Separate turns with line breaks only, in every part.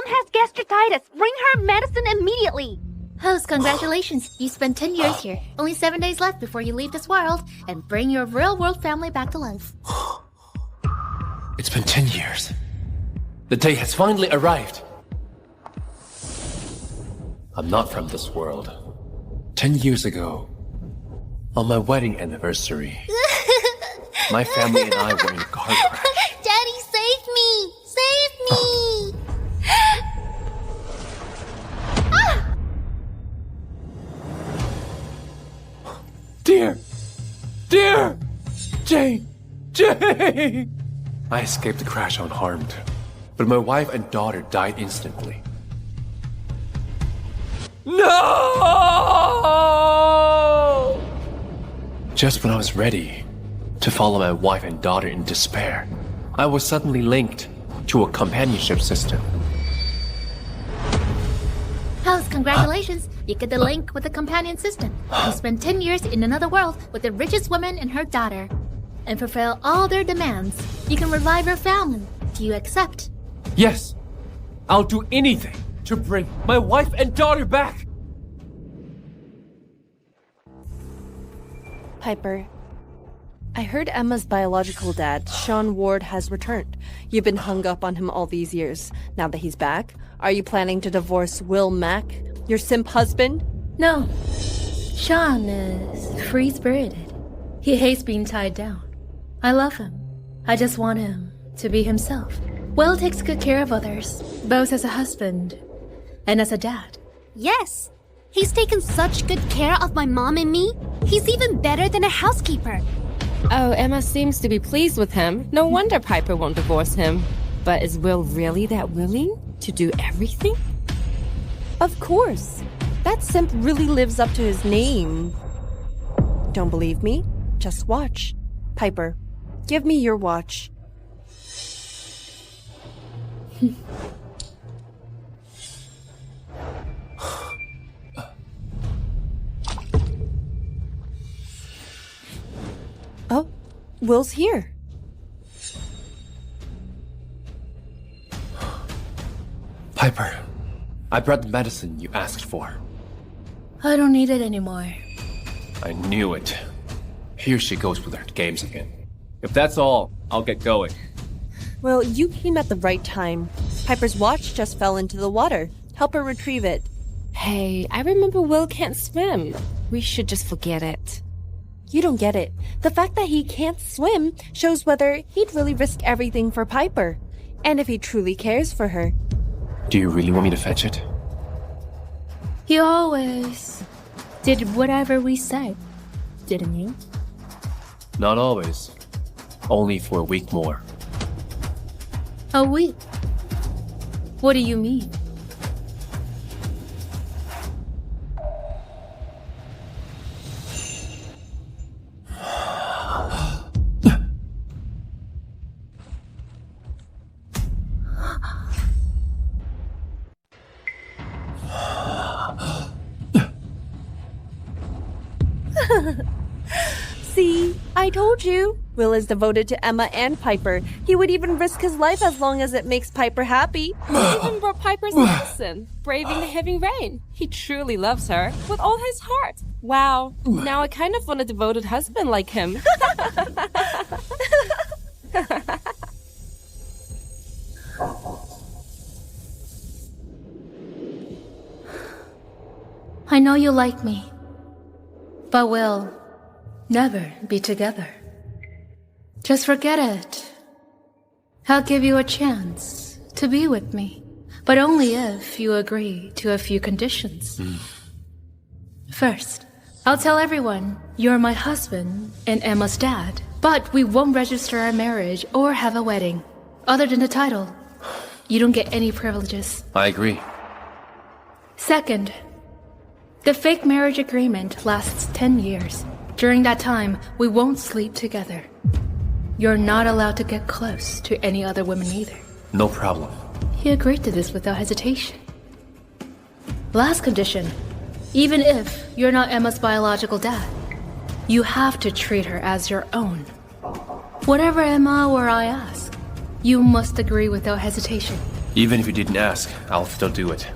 mom has gastritis. Bring her medicine immediately.
Host, congratulations. You spent 10 years here. Only 7 days left before you leave this world and bring your real-world family back to life.
It's been 10 years. The day has finally arrived. I'm not from this world. 10 years ago, on my wedding anniversary, my family and I were in a car crash.
Daddy, save me! Save me!
Dear! Dear! Jane! Jane! I escaped the crash unharmed, but my wife and daughter died instantly. No! Just when I was ready to follow my wife and daughter in despair, I was suddenly linked to a companionship system.
Host, congratulations. You get the link with the companion system. You spend 10 years in another world with the richest woman and her daughter, and fulfill all their demands. You can revive your family. Do you accept?
Yes! I'll do anything to bring my wife and daughter back!
Piper, I heard Emma's biological dad, Shawn Ward, has returned. You've been hung up on him all these years. Now that he's back, are you planning to divorce Will Mack, your simp husband?
No. Shawn is free-spirited. He hates being tied down. I love him. I just want him to be himself. Will takes good care of others, both as a husband and as a dad.
Yes. He's taken such good care of my mom and me. He's even better than a housekeeper.
Oh, Emma seems to be pleased with him. No wonder Piper won't divorce him. But is Will really that willing to do everything?
Of course. That simp really lives up to his name. Don't believe me? Just watch. Piper, give me your watch. Oh, Will's here.
Piper, I brought the medicine you asked for.
I don't need it anymore.
I knew it. Here she goes with her games again. If that's all, I'll get going.
Well, you came at the right time. Piper's watch just fell into the water. Help her retrieve it.
Hey, I remember Will can't swim. We should just forget it.
You don't get it. The fact that he can't swim shows whether he'd really risk everything for Piper. And if he truly cares for her.
Do you really want me to fetch it?
You always did whatever we said, didn't you?
Not always. Only for a week more.
A week? What do you mean?
See, I told you. Will is devoted to Emma and Piper. He would even risk his life as long as it makes Piper happy.
He even brought Piper's medicine, braving the heavy rain. He truly loves her with all his heart. Wow, now I kind of want a devoted husband like him.
I know you like me, but we'll never be together. Just forget it. I'll give you a chance to be with me, but only if you agree to a few conditions. First, I'll tell everyone you're my husband and Emma's dad, but we won't register our marriage or have a wedding. Other than the title, you don't get any privileges.
I agree.
Second, the fake marriage agreement lasts 10 years. During that time, we won't sleep together. You're not allowed to get close to any other women either.
No problem.
He agreed to this without hesitation. Last condition, even if you're not Emma's biological dad, you have to treat her as your own. Whatever Emma or I ask, you must agree without hesitation.
Even if you didn't ask, I'll still do it.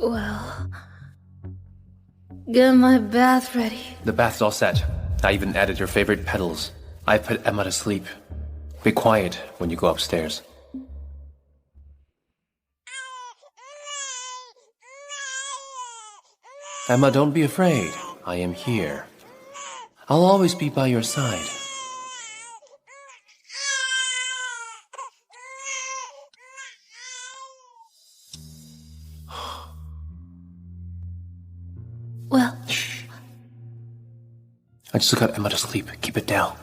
Well, get my bath ready.
The bath's all set. I even added your favorite petals. I put Emma to sleep. Be quiet when you go upstairs. Emma, don't be afraid. I am here. I'll always be by your side.
Well,
I just got Emma to sleep. Keep it down.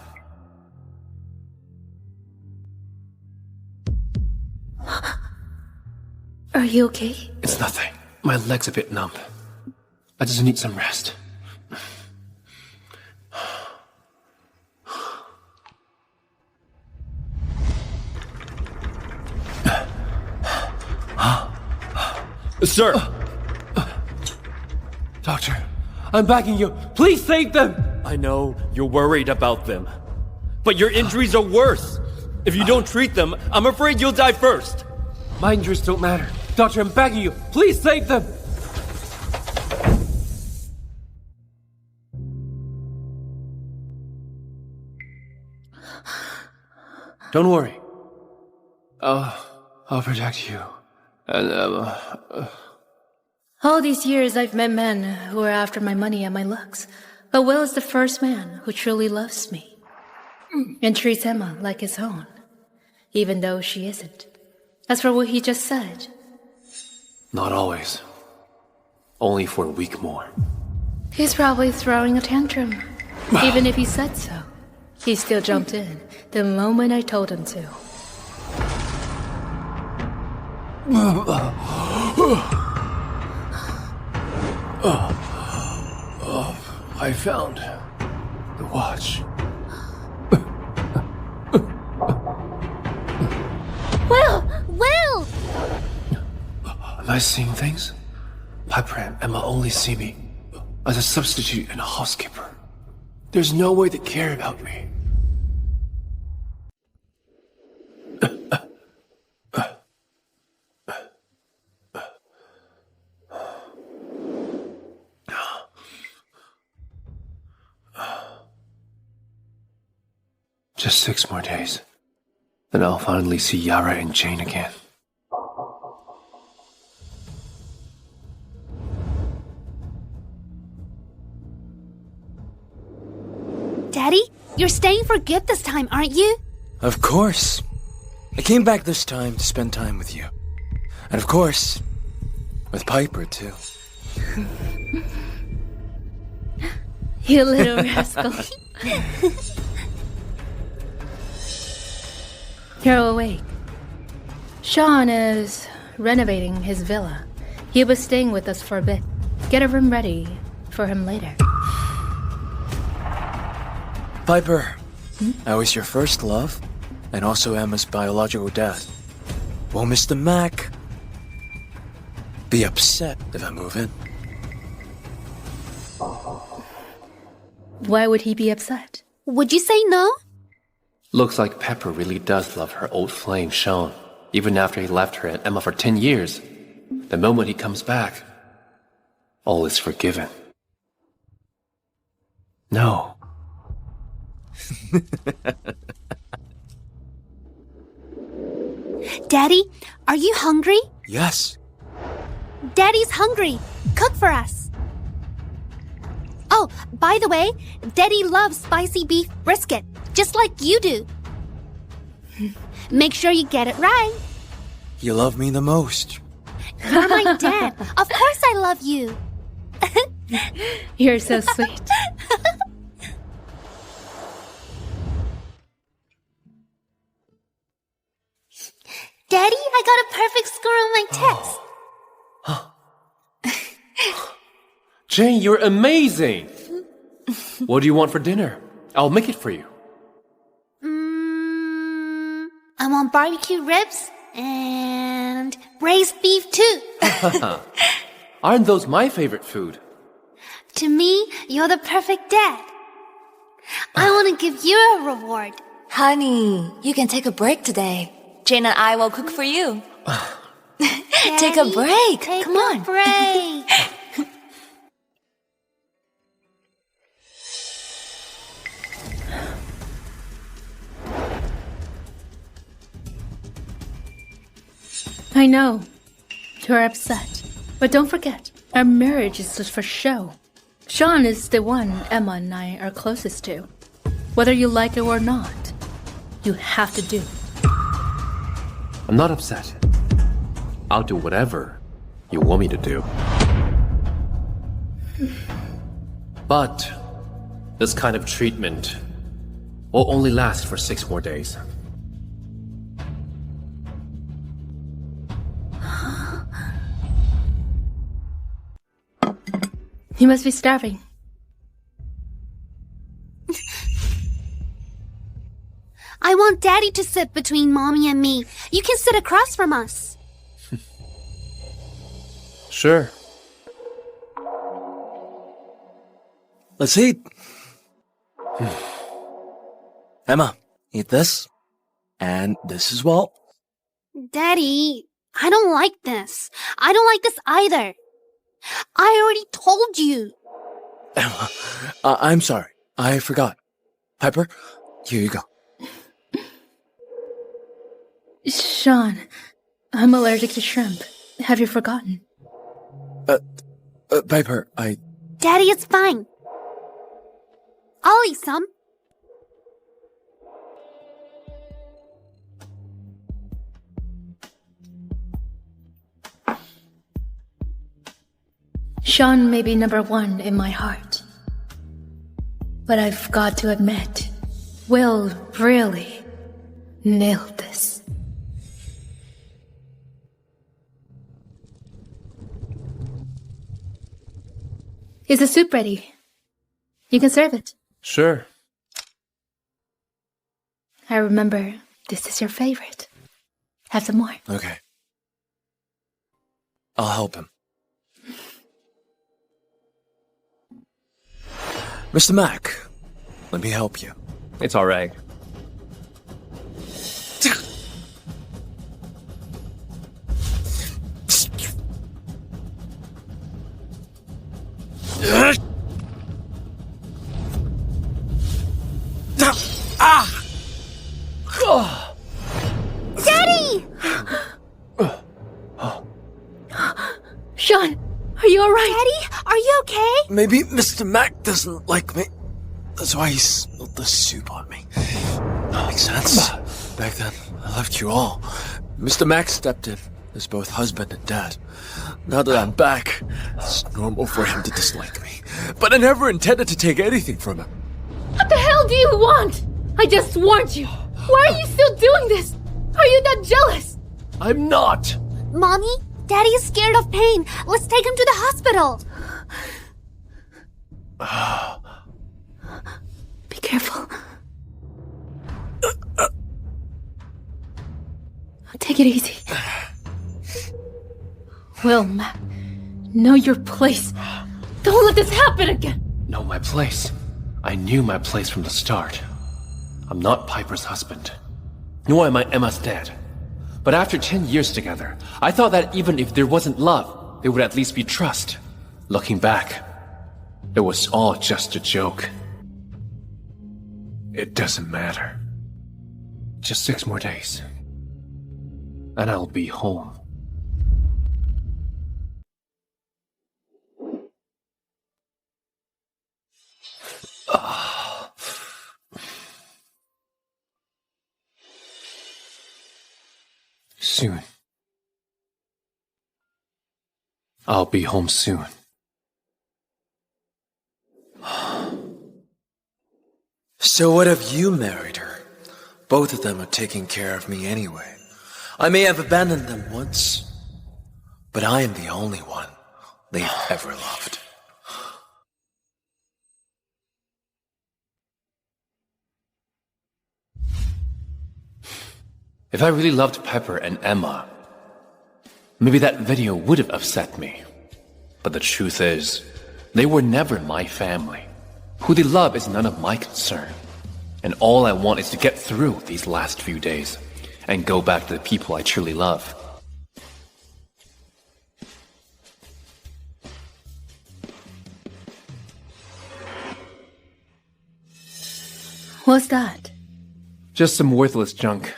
are you okay?
It's nothing. My leg's a bit numb. I just need some rest.
Sir!
Doctor, I'm begging you. Please save them!
I know you're worried about them, but your injuries are worse. If you don't treat them, I'm afraid you'll die first.
My injuries don't matter. Doctor, I'm begging you. Please save them! Don't worry. I'll protect you. And,
All these years I've met men who are after my money and my looks, but Will is the first man who truly loves me and treats Emma like his own, even though she isn't. As for what he just said,
Not always. Only for a week more.
he's probably throwing a tantrum. Even if he said so, he still jumped in the moment I told him to.
I found the watch.
Will!
Am I seeing things? Piper and Emma only see me as a substitute and a housekeeper. There's no way they care about me. Just 6 more days. Then I'll finally see Yara and Jane again.
Daddy, you're staying for good this time, aren't you?
Of course. I came back this time to spend time with you. And of course, with Piper, too.
You little rascal. You're awake. Shawn is renovating his villa. He was staying with us for a bit. Get a room ready for him later.
Piper, I was your first love, and also Emma's biological dad. Will Mr. Mac be upset if I move in?
Why would he be upset?
Would you say no?
Looks like Pepper really does love her old flame, Shawn. Even after he left her and Emma for 10 years. The moment he comes back, all is forgiven. No.
Daddy, are you hungry?
Yes.
Daddy's hungry. Cook for us. Oh, by the way, Daddy loves spicy beef brisket, just like you do. Make sure you get it right.
You love me the most.
You're my dad. Of course I love you.
You're so sweet.
Daddy, I got a perfect score on my test.
Jane, you're amazing! What do you want for dinner? I'll make it for you.
I want barbecue ribs and braised beef too.
Aren't those my favorite food?
To me, you're the perfect dad. I want to give you a reward.
Honey, you can take a break today. Jane and I will cook for you. Take a
Daddy,
break.
Take
Come on.
a break.
I know. You're upset. But don't forget, our marriage is just for show. Shawn is the one Emma and I are closest to. Whether you like it or not, you have to do.
I'm not upset. I'll do whatever you want me to do. But this kind of treatment will only last for 6 more days.
You must be starving.
I want Daddy to sit between Mommy and me. You can sit across from us.
Sure.
Let's eat. Emma, eat this. And this as well.
Daddy, I don't like this. I don't like this either. I already told you.
Emma, I'm sorry. I forgot. Piper, here you go.
Shawn, I'm allergic to shrimp. Have you forgotten?
Piper,
Daddy, it's fine. I'll eat some.
Shawn may be number 1 in my heart. But I've got to admit, Will really nailed this. Is the soup ready? You can serve it.
Sure.
I remember this is your favorite. Have some more.
okay. I'll help him. Mr. Mack, let me help you.
It's alright.
Daddy!
Shawn, are you alright?
Daddy, are you okay?
Maybe Mr. Mack doesn't like me. That's why he spilled the soup on me. That makes sense. Back then, I left you all. Mr. Mack stepped in as both husband and dad. Now that I'm back, it's normal for him to dislike me. But I never intended to take anything from him.
What the hell do you want? I just warned you. Why are you still doing this? Are you that jealous?
I'm not!
Mommy, Daddy is scared of pain. Let's take him to the hospital.
Be careful. Take it easy. Will, Matt, know your place. Don't let this happen again.
Know my place. I knew my place from the start. I'm not Piper's husband, nor am I Emma's dad. But after 10 years together, I thought that even if there wasn't love, there would at least be trust. Looking back, it was all just a joke. It doesn't matter. Just 6 more days, and I'll be home. Soon. I'll be home soon.
So what if you married her? Both of them are taking care of me anyway. I may have abandoned them once, but I am the only one they've ever loved.
If I really loved Pepper and Emma, maybe that video would have upset me. But the truth is, they were never my family. Who they love is none of my concern. And all I want is to get through these last few days and go back to the people I truly love.
What's that?
Just some worthless junk.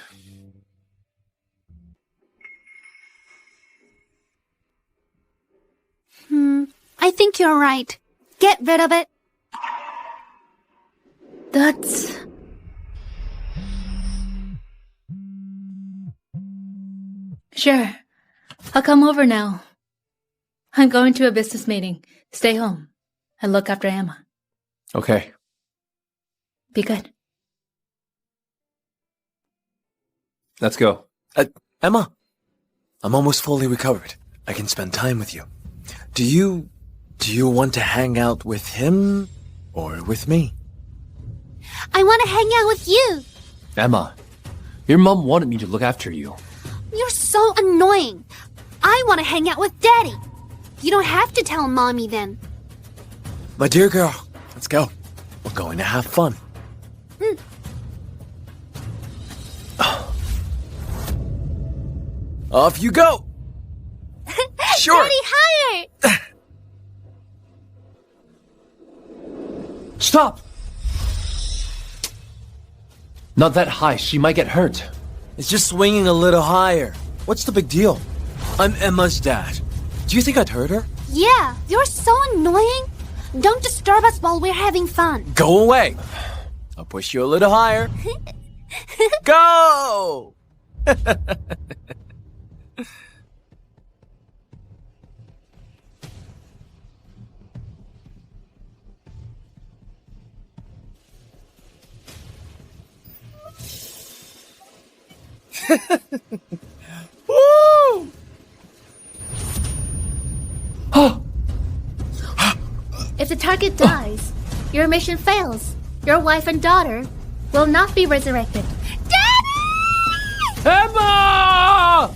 I think you're right. Get rid of it.
That's... Sure. I'll come over now. I'm going to a business meeting. Stay home and look after Emma.
Okay.
Be good.
Let's go.
Emma, I'm almost fully recovered. I can spend time with you. Do you want to hang out with him or with me?
I want to hang out with you.
Emma, your mom wanted me to look after you.
You're so annoying. I want to hang out with Daddy. You don't have to tell Mommy then.
My dear girl, let's go. We're going to have fun. Off you go. Sure.
Daddy, higher.
Stop! Not that high, she might get hurt.
It's just swinging a little higher. What's the big deal? I'm Emma's dad. Do you think I'd hurt her?
Yeah, you're so annoying. Don't disturb us while we're having fun.
Go away. I'll push you a little higher. Go! Woo!
If the target dies, your mission fails. Your wife and daughter will not be resurrected.
Daddy!
Emma!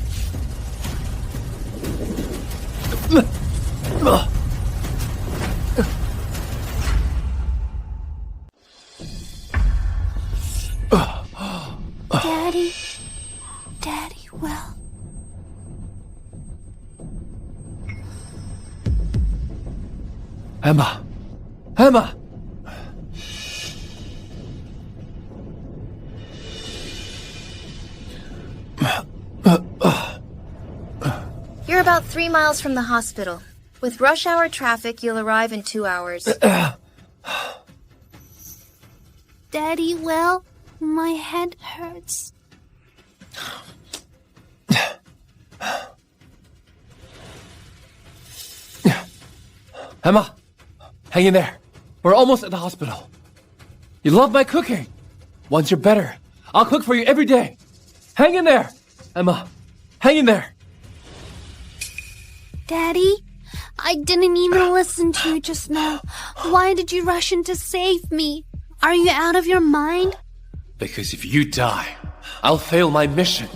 Daddy. Daddy, well.
Emma! Emma!
You're about 3 miles from the hospital. With rush hour traffic, you'll arrive in 2 hours.
Daddy, well, my head hurts.
Emma! Hang in there. We're almost at the hospital. You love my cooking. Once you're better, I'll cook for you every day. Hang in there! Emma, hang in there!
Daddy, I didn't even listen to you just now. Why did you rush in to save me? Are you out of your mind?
Because if you die, I'll fail my mission.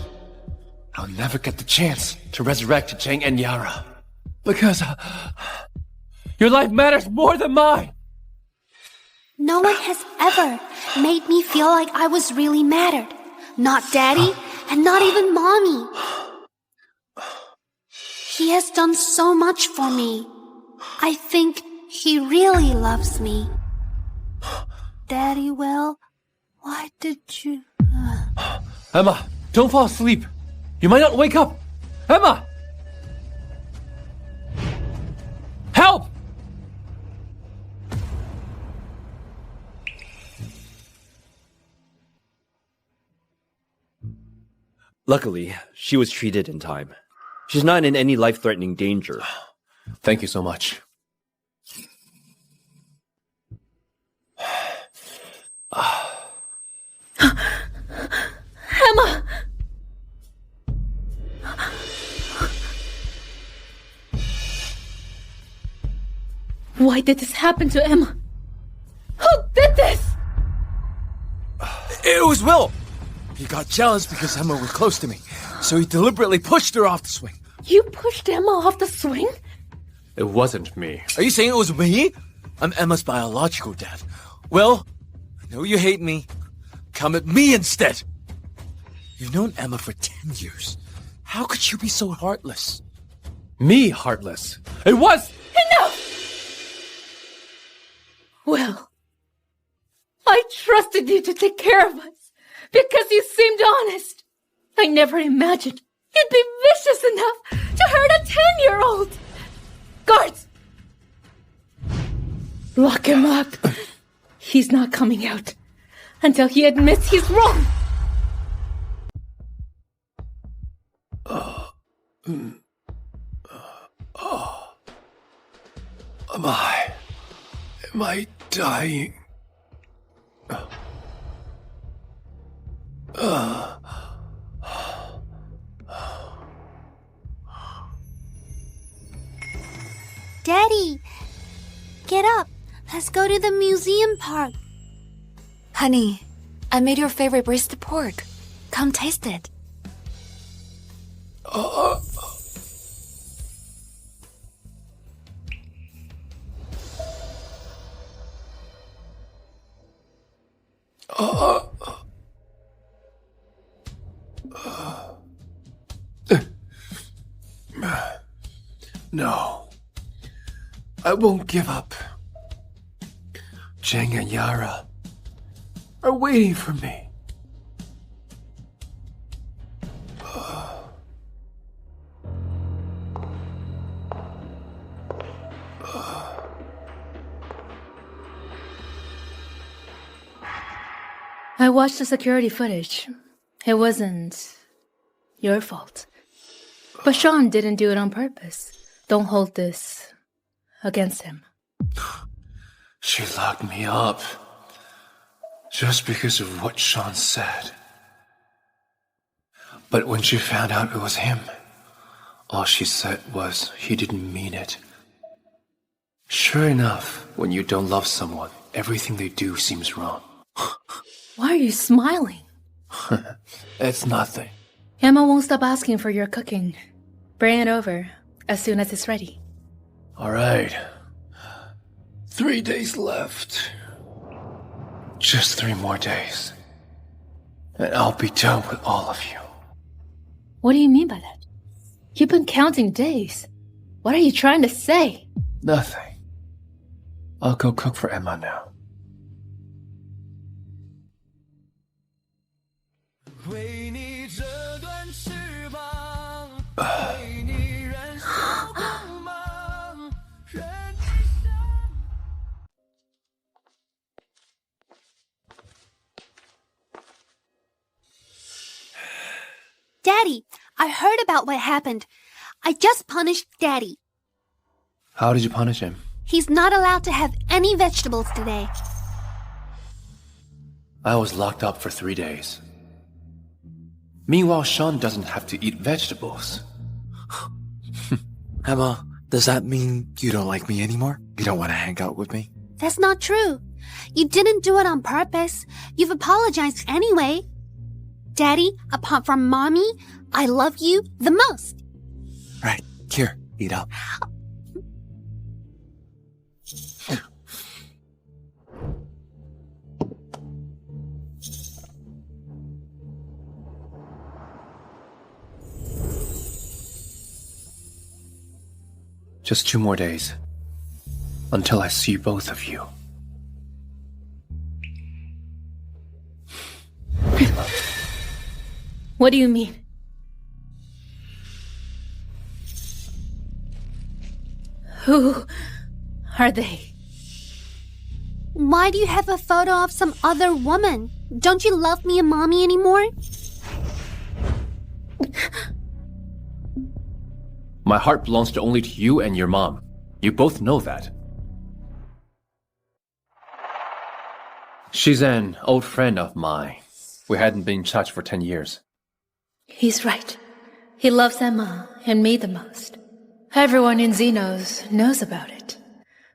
I'll never get the chance to resurrect Jang and Yara. Because your life matters more than mine!
No one has ever made me feel like I was really mattered. Not Daddy, and not even Mommy. He has done so much for me. I think he really loves me. Daddy, well, why did you...
Emma, don't fall asleep. You might not wake up. Emma! Help!
Luckily, she was treated in time. She's not in any life-threatening danger.
Thank you so much.
Emma! Why did this happen to Emma? Who did this?
It was Will! He got jealous because Emma was close to me, so he deliberately pushed her off the swing.
You pushed Emma off the swing?
It wasn't me.
Are you saying it was me? I'm Emma's biological dad. Well, I know you hate me. Come at me instead. You've known Emma for 10 years. How could you be so heartless?
Me heartless? It was...
Enough! Well, I trusted you to take care of us because you seemed honest. I never imagined you'd be vicious enough to hurt a 10-year-old. Guards! Lock him up. He's not coming out until he admits he's wrong.
Am I dying?
Daddy, get up. Let's go to the museum park.
Honey, I made your favorite braised pork. Come taste it.
No. I won't give up. Jang and Yara are waiting for me.
I watched the security footage. It wasn't your fault. But Shawn didn't do it on purpose. Don't hold this against him.
She locked me up just because of what Shawn said. But when she found out it was him, all she said was he didn't mean it. Sure enough, when you don't love someone, everything they do seems wrong.
Why are you smiling?
It's nothing.
Emma won't stop asking for your cooking. Bring it over as soon as it's ready.
All right. 3 days left. Just 3 more days. And I'll be done with all of you.
What do you mean by that? You've been counting days. What are you trying to say?
Nothing. I'll go cook for Emma now.
为你这段翅膀，为你燃烧光芒，任你想。
Daddy, I heard about what happened. I just punished Daddy.
How did you punish him?
He's not allowed to have any vegetables today.
I was locked up for 3 days. Meanwhile, Shawn doesn't have to eat vegetables.
Emma, does that mean you don't like me anymore? You don't want to hang out with me?
That's not true. You didn't do it on purpose. You've apologized anyway. Daddy, apart from Mommy, I love you the most.
Right, here, eat up.
Just 2 more days. Until I see both of you.
What do you mean? Who are they?
Why do you have a photo of some other woman? Don't you love me and Mommy anymore?
My heart belongs to only to you and your mom. You both know that. She's an old friend of mine. We hadn't been in touch for 10 years.
He's right. He loves Emma and me the most. Everyone in Xenos knows about it.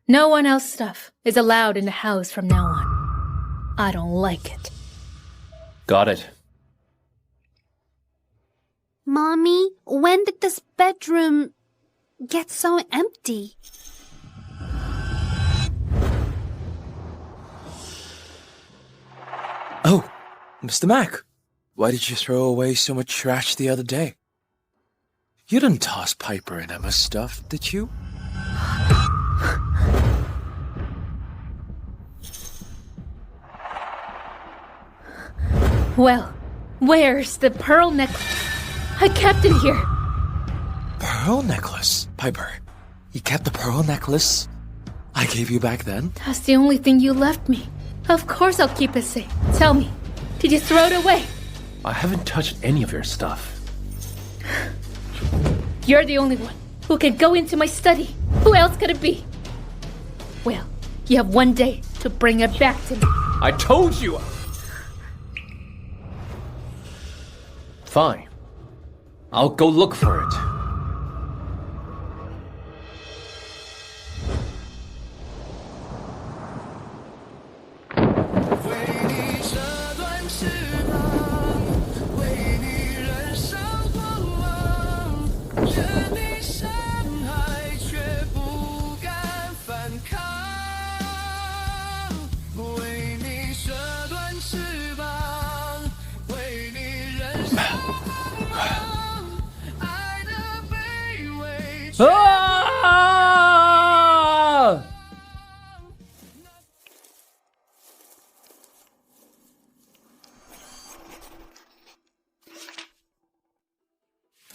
No one else's stuff is allowed in the house from now on. I don't like it.
Got it.
Mommy, when did this bedroom get so empty?
Oh, Mr. Mac. Why did you throw away so much trash the other day? You didn't toss Piper and Emma's stuff, did you?
Well, where's the pearl necklace? I kept it here.
Pearl necklace? Piper, you kept the pearl necklace I gave you back then?
That's the only thing you left me. Of course I'll keep it safe. Tell me, did you throw it away?
I haven't touched any of your stuff.
You're the only one who can go into my study. Who else could it be? Well, you have one day to bring it back to me.
I told you! Fine. I'll go look for it. Ah!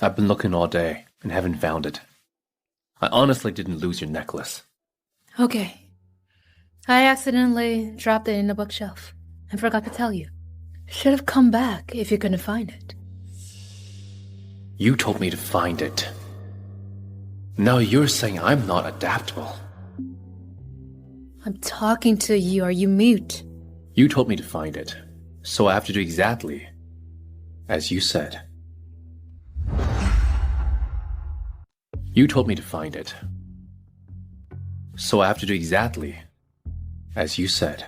I've been looking all day and haven't found it. I honestly didn't lose your necklace.
Okay. I accidentally dropped it in the bookshelf and forgot to tell you. Should have come back if you couldn't find it.
You told me to find it. Now you're saying I'm not adaptable.
I'm talking to you. Are you mute?
You told me to find it, so I have to do exactly as you said. You told me to find it, so I have to do exactly as you said.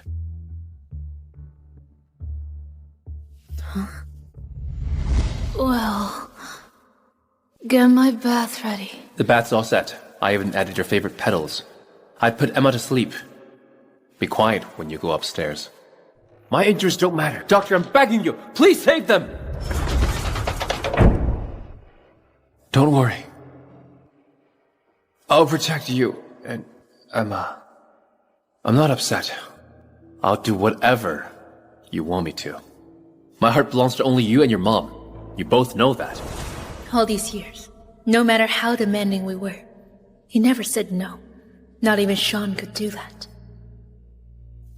Well, get my bath ready.
The bath's all set. I even added your favorite petals. I put Emma to sleep. Be quiet when you go upstairs. My injuries don't matter. Doctor, I'm begging you. Please save them! Don't worry. I'll protect you and Emma. I'm not upset. I'll do whatever you want me to. My heart belongs to only you and your mom. You both know that.
All these years, no matter how demanding we were, he never said no. Not even Shawn could do that.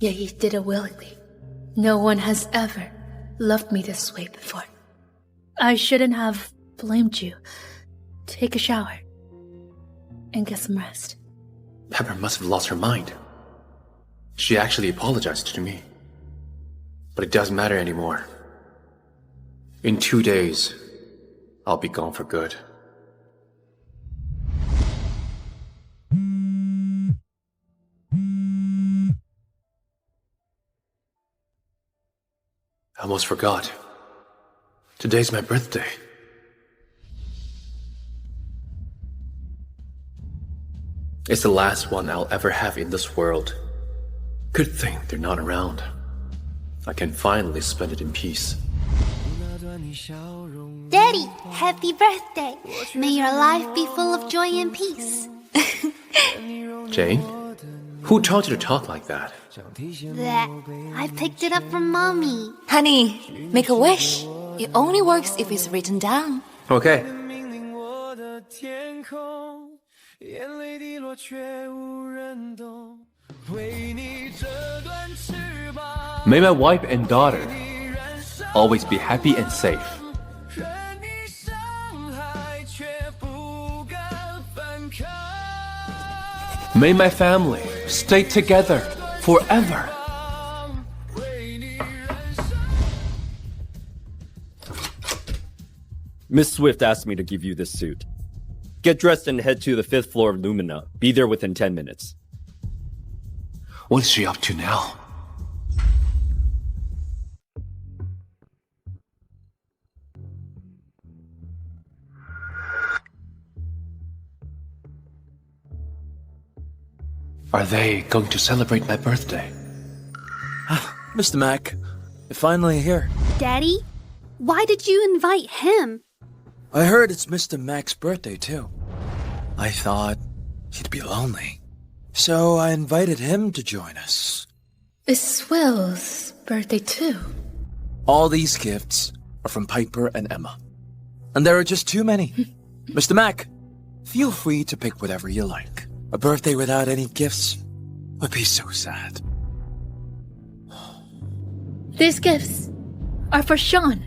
Yet he did it willingly. No one has ever loved me this way before. I shouldn't have blamed you. Take a shower and get some rest.
Pepper must have lost her mind. She actually apologized to me. But it doesn't matter anymore. In 2 days, I'll be gone for good. I almost forgot. Today's my birthday. It's the last one I'll ever have in this world. Good thing they're not around. I can finally spend it in peace.
Daddy, happy birthday. May your life be full of joy and peace.
Jane? Who taught you to talk like that?
That I picked it up from Mommy.
Honey, make a wish. It only works if it's written down.
Okay. May my wife and daughter always be happy and safe. May my family stay together forever.
Miss Swift asked me to give you this suit. Get dressed and head to the 5th floor of Lumina. Be there within 10 minutes.
What is she up to now? Are they going to celebrate my birthday?
Mr. Mac, you're finally here.
Daddy? Why did you invite him?
I heard it's Mr. Mac's birthday, too. I thought he'd be lonely. So I invited him to join us.
It's Will's birthday too.
All these gifts are from Piper and Emma. And there are just too many. Mr. Mac, feel free to pick whatever you like. A birthday without any gifts would be so sad.
These gifts are for Shawn.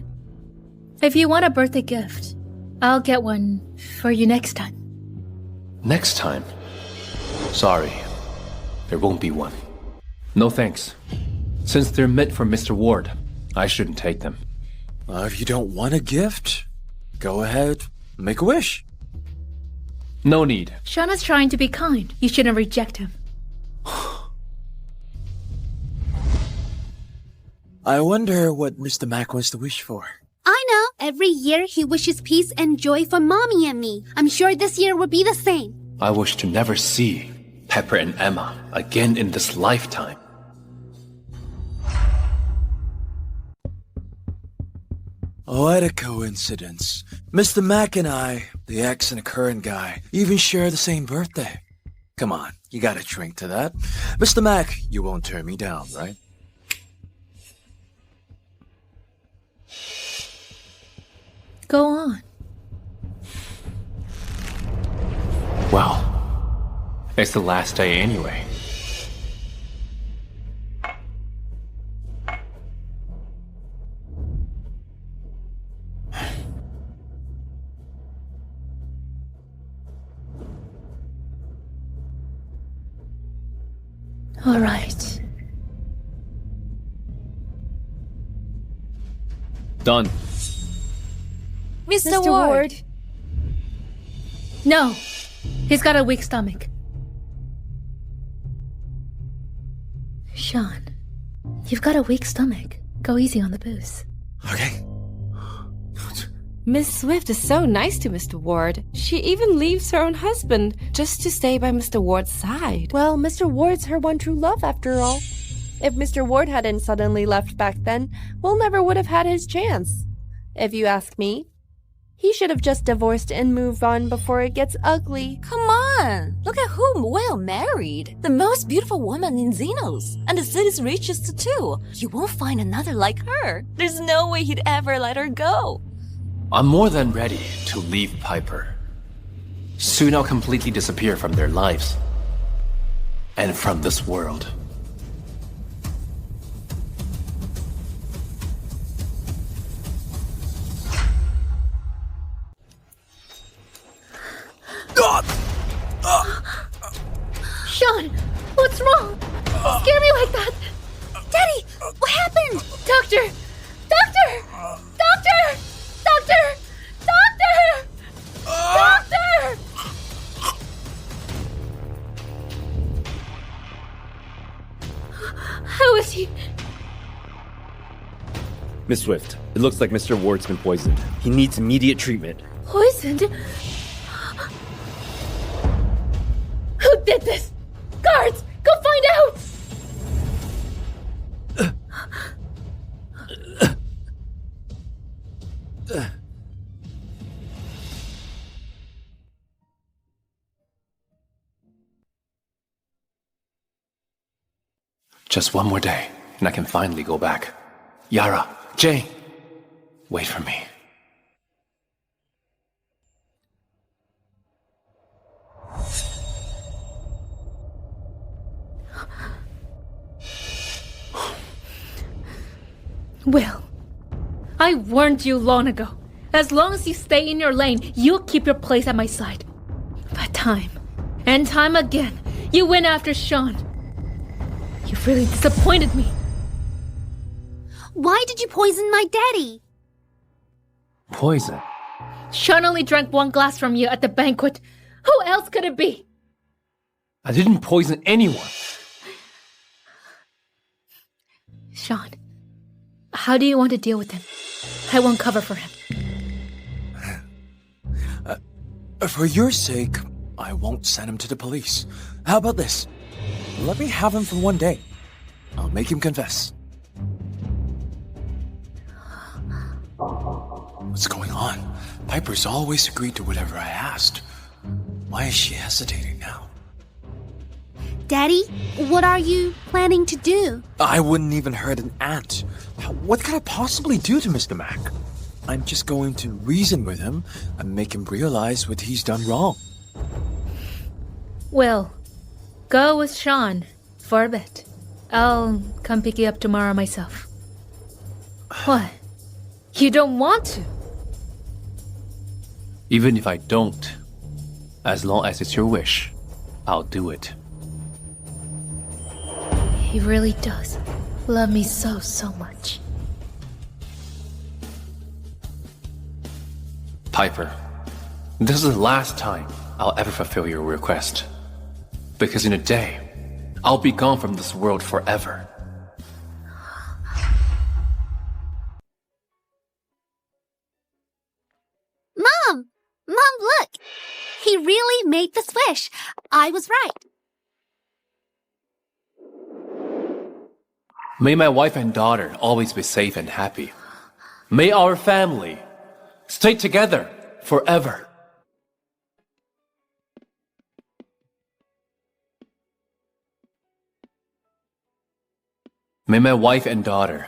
If you want a birthday gift, I'll get one for you next time.
Next time? Sorry, there won't be one. No thanks. Since they're meant for Mr. Ward, I shouldn't take them.
If you don't want a gift, go ahead, make a wish.
No need.
Shawn is trying to be kind. You shouldn't reject him.
I wonder what Mr. Mac wants to wish for.
I know. Every year he wishes peace and joy for Mommy and me. I'm sure this year will be the same.
I wish to never see Pepper and Emma again in this lifetime.
What a coincidence. Mr. Mac and I, the ex and the current guy, even share the same birthday. Come on, you gotta drink to that. Mr. Mac, you won't turn me down, right?
Go on.
Well, it's the last day anyway.
All right.
Done.
Mr. Ward.
No. He's got a weak stomach. Shawn, you've got a weak stomach. Go easy on the booze.
Okay.
Miss Swift is so nice to Mr. Ward. She even leaves her own husband just to stay by Mr. Ward's side.
Well, Mr. Ward's her one true love after all. If Mr. Ward hadn't suddenly left back then, Will never would have had his chance. If you ask me, he should have just divorced and moved on before it gets ugly.
Come on! Look at whom Will married. The most beautiful woman in Xenos. And the city's richest too. You won't find another like her. There's no way he'd ever let her go.
I'm more than ready to leave Piper. Soon I'll completely disappear from their lives. And from this world.
Shawn, what's wrong? You scare me like that.
Daddy, what happened?
Doctor! Doctor! Doctor! Doctor! Doctor! Doctor! How is he?
Miss Swift, it looks like Mr. Ward's been poisoned. He needs immediate treatment.
Poisoned? Who did this? Guards, go find out!
Just one more day, and I can finally go back. Yara, Jay, wait for me.
Will, I warned you long ago. As long as you stay in your lane, you'll keep your place at my side. But time, and time again, you went after Shawn. You've really disappointed me.
Why did you poison my daddy?
Poison?
Shawn only drank one glass from you at the banquet. Who else could it be?
I didn't poison anyone.
Shawn, how do you want to deal with him? I won't cover for him.
For your sake, I won't send him to the police. How about this? Let me have him for one day. I'll make him confess. What's going on? Piper's always agreed to whatever I asked. Why is she hesitating now?
Daddy, what are you planning to do?
I wouldn't even hurt an ant. What could I possibly do to Mr. Mac? I'm just going to reason with him and make him realize what he's done wrong.
Will, go with Shawn for a bit. I'll come pick you up tomorrow myself. What? You don't want to?
Even if I don't, as long as it's your wish, I'll do it.
He really does love me so much.
Piper, this is the last time I'll ever fulfill your request. Because in a day, I'll be gone from this world forever.
Mom! Mom, look! He really made this wish. I was right.
May my wife and daughter always be safe and happy. May our family stay together forever. May my wife and daughter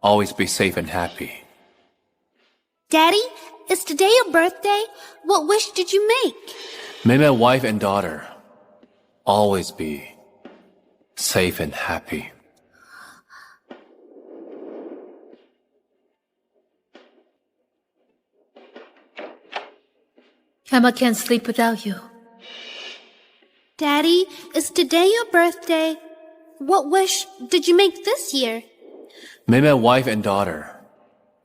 always be safe and happy.
Daddy, is today your birthday? What wish did you make?
May my wife and daughter always be safe and happy.
Emma can't sleep without you.
Daddy, is today your birthday? What wish did you make this year?
May my wife and daughter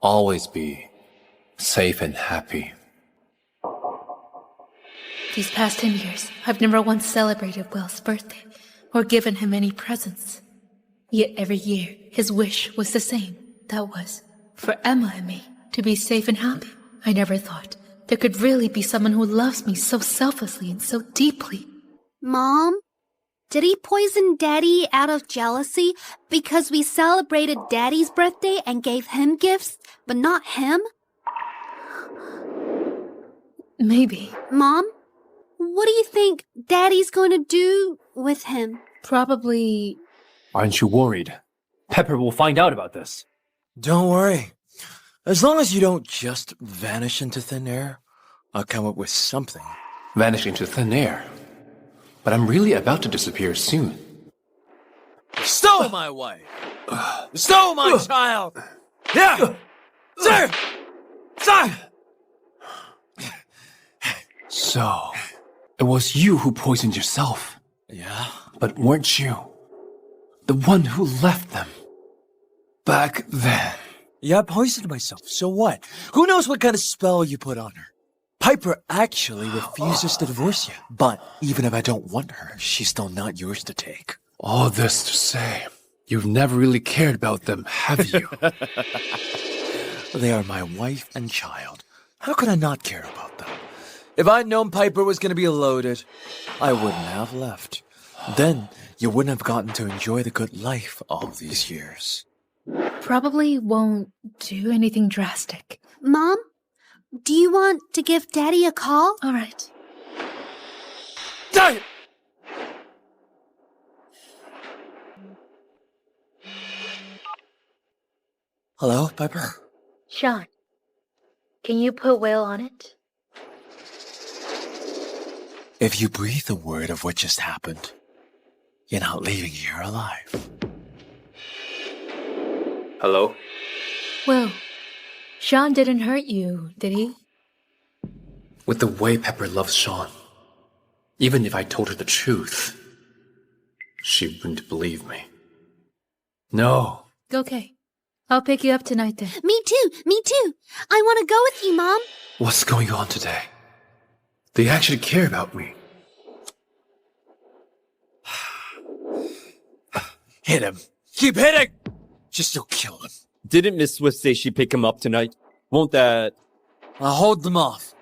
always be safe and happy.
These past 10 years, I've never once celebrated Will's birthday or given him any presents. Yet every year, his wish was the same. That was for Emma and me to be safe and happy. I never thought there could really be someone who loves me so selflessly and so deeply.
Mom, did he poison Daddy out of jealousy because we celebrated Daddy's birthday and gave him gifts, but not him?
Maybe.
Mom, what do you think Daddy's going to do with him?
Probably.
Aren't you worried? Pepper will find out about this.
Don't worry. As long as you don't just vanish into thin air, I'll come up with something.
Vanish into thin air. But I'm really about to disappear soon.
Stole my wife! Stole my child! Yeah! Sir! Sir!
So, it was you who poisoned yourself.
Yeah?
But weren't you the one who left them back then?
Yeah, I poisoned myself. So what? Who knows what kind of spell you put on her? Piper actually refuses to divorce you. But even if I don't want her, she's still not yours to take.
All this to say, you've never really cared about them, have you?
They are my wife and child. How could I not care about them? If I'd known Piper was going to be loaded, I wouldn't have left. Then you wouldn't have gotten to enjoy the good life all these years.
Probably won't do anything drastic.
Mom, do you want to give Daddy a call?
All right.
Die! Hello, Piper?
Shawn, can you put Will on it?
If you breathe a word of what just happened, you're not leaving here alive.
Hello?
Will, Shawn didn't hurt you, did he?
With the way Pepper loves Shawn, even if I told her the truth, she wouldn't believe me. No.
Okay. I'll pick you up tonight then.
Me too, me too. I want to go with you, Mom.
What's going on today? They actually care about me.
Hit him. Keep hitting! Just to kill him.
Didn't Miss Swift say she'd pick him up tonight? Won't that...
I'll hold them off.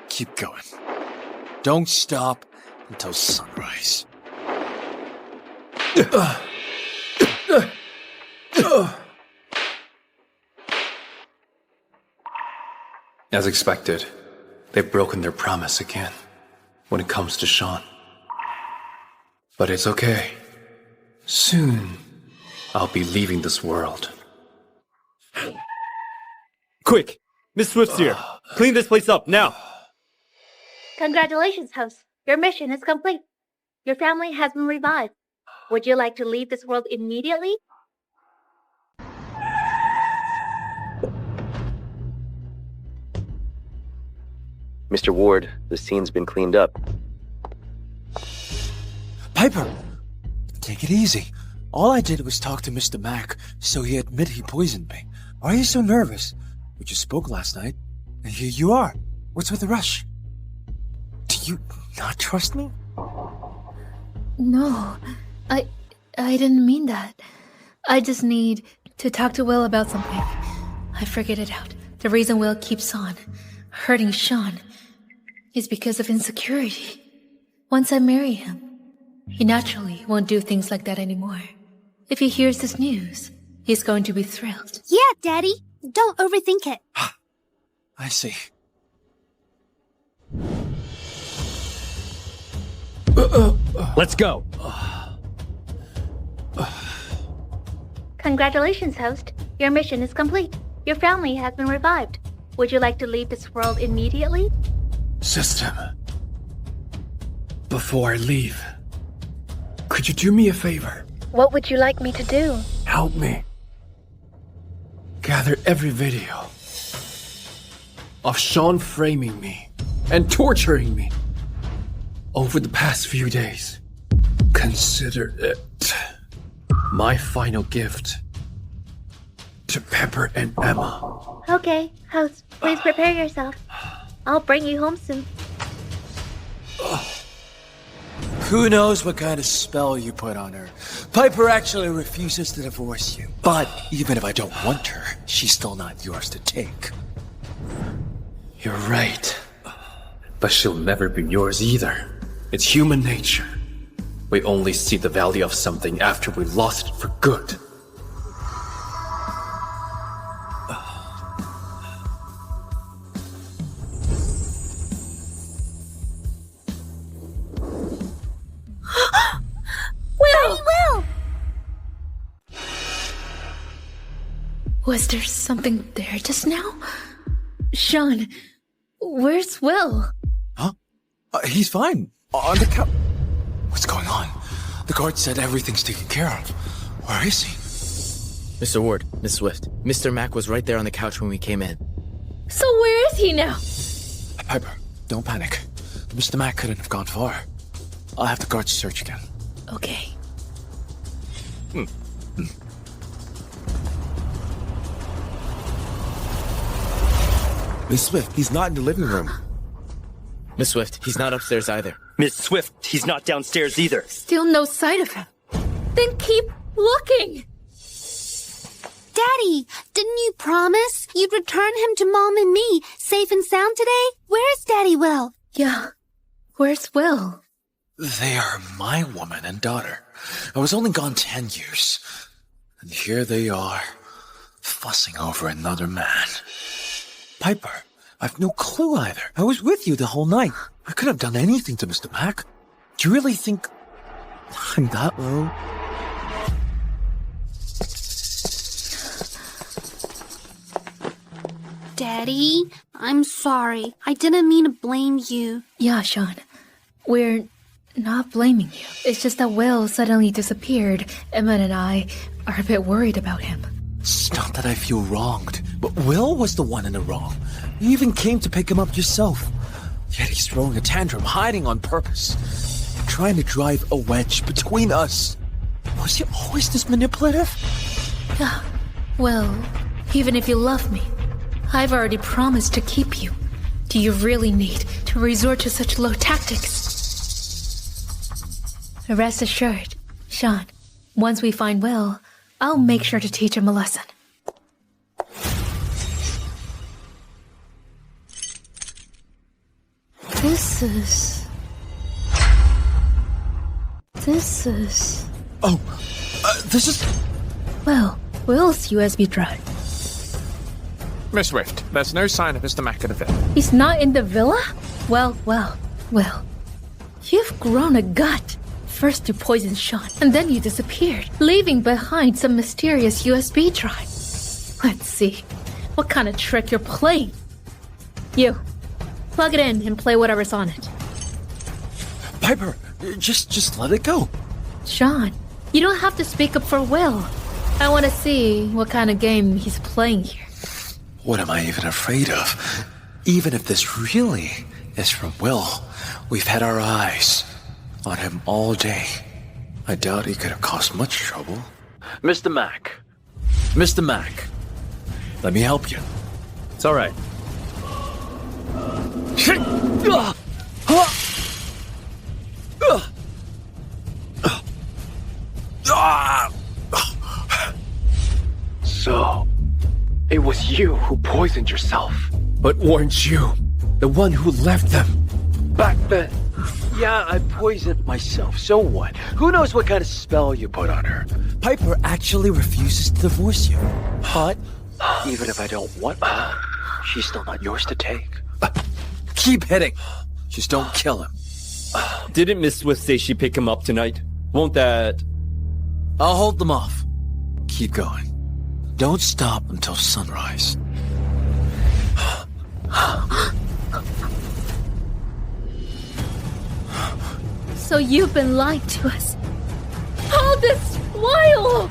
Keep going. Don't stop until sunrise.
As expected, they've broken their promise again when it comes to Shawn. But it's okay. Soon, I'll be leaving this world.
Quick! Miss Swift's here. Clean this place up, now!
Congratulations, host. Your mission is complete. Your family has been revived. Would you like to leave this world immediately?
Mr. Ward, the scene's been cleaned up.
Piper! Take it easy. All I did was talk to Mr. Mack, so he admitted he poisoned me. Why are you so nervous? We just spoke last night, and here you are. What's with the rush? Do you not trust me?
No, I didn't mean that. I just need to talk to Will about something. I figured it out. The reason Will keeps on hurting Shawn is because of insecurity. Once I marry him, he naturally won't do things like that anymore. If he hears this news, he's going to be thrilled.
Yeah, Daddy. Don't overthink it.
I see.
Let's go!
Congratulations, host. Your mission is complete. Your family has been revived. Would you like to leave this world immediately?
System. Before I leave, could you do me a favor?
What would you like me to do?
Help me. Gather every video of Shawn framing me and torturing me over the past few days. Consider it my final gift to Pepper and Emma.
Okay, host, please prepare yourself. I'll bring you home soon.
Who knows what kind of spell you put on her? Piper actually refuses to divorce you. But even if I don't want her, she's still not yours to take.
You're right. But she'll never be yours either. It's human nature. We only see the value of something after we lost it for good.
Will!
Was there something there just now? Shawn, where's Will?
Huh? He's fine. On the couch. What's going on? The guard said everything's taken care of. Where is he?
Mr. Ward, Miss Swift, Mr. Mack was right there on the couch when we came in.
So where is he now?
Piper, don't panic. Mr. Mack couldn't have gone far. I'll have the guards search again.
Okay.
Miss Swift, he's not in the living room.
Miss Swift, he's not upstairs either.
Miss Swift, he's not downstairs either.
Still no sight of him. Then keep looking.
Daddy, didn't you promise you'd return him to Mom and me, safe and sound today? Where's Daddy Will?
Yeah. Where's Will?
They are my woman and daughter. I was only gone 10 years. And here they are, fussing over another man. Piper, I've no clue either. I was with you the whole night. I could have done anything to Mr. Mack. Do you really think I'm that low?
Daddy, I'm sorry. I didn't mean to blame you.
Yeah, Shawn. We're not blaming you. It's just that Will suddenly disappeared. Emma and I are a bit worried about him.
It's not that I feel wronged, but Will was the one in the wrong. You even came to pick him up yourself. Yet he's throwing a tantrum, hiding on purpose. Trying to drive a wedge between us. Was he always this manipulative?
Yeah. Well, even if you love me, I've already promised to keep you. Do you really need to resort to such low tactics? Rest assured, Shawn, once we find Will, I'll make sure to teach him a lesson. This is
This is...
Well, Will's USB drive.
Miss Swift, there's no sign of Mr. Mack in the villa.
He's not in the villa? Well. You've grown a gut. First you poisoned Shawn, and then you disappeared, leaving behind some mysterious USB drive. Let's see. What kind of trick you're playing? You. Plug it in and play whatever's on it.
Piper, just let it go.
Shawn, you don't have to speak up for Will. I want to see what kind of game he's playing here.
What am I even afraid of? Even if this really is from Will, we've had our eyes on him all day. I doubt he could have caused much trouble. Mr. Mack. Mr. Mack. Let me help you.
It's alright.
So, it was you who poisoned yourself. But weren't you the one who left them back then?
Yeah, I poisoned myself. So what? Who knows what kind of spell you put on her? Piper actually refuses to divorce you. But even if I don't want her, she's still not yours to take. Keep hitting. Just don't kill him.
Didn't Miss Swift say she'd pick him up tonight? Won't that...
I'll hold them off. Keep going. Don't stop until sunrise.
So you've been lying to us all this while!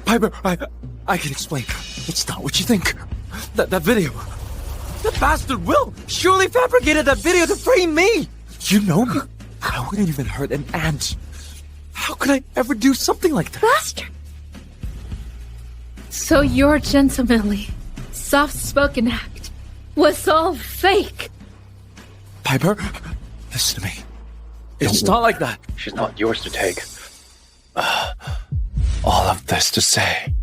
Piper, I can explain. It's not what you think. That video. The bastard Will surely fabricated that video to frame me. You know me. I wouldn't even hurt an ant. How could I ever do something like that?
Bastard! So your gentlemanly, soft-spoken act was all fake.
Piper, listen to me. It's not like that.
She's not yours to take. All of this to say,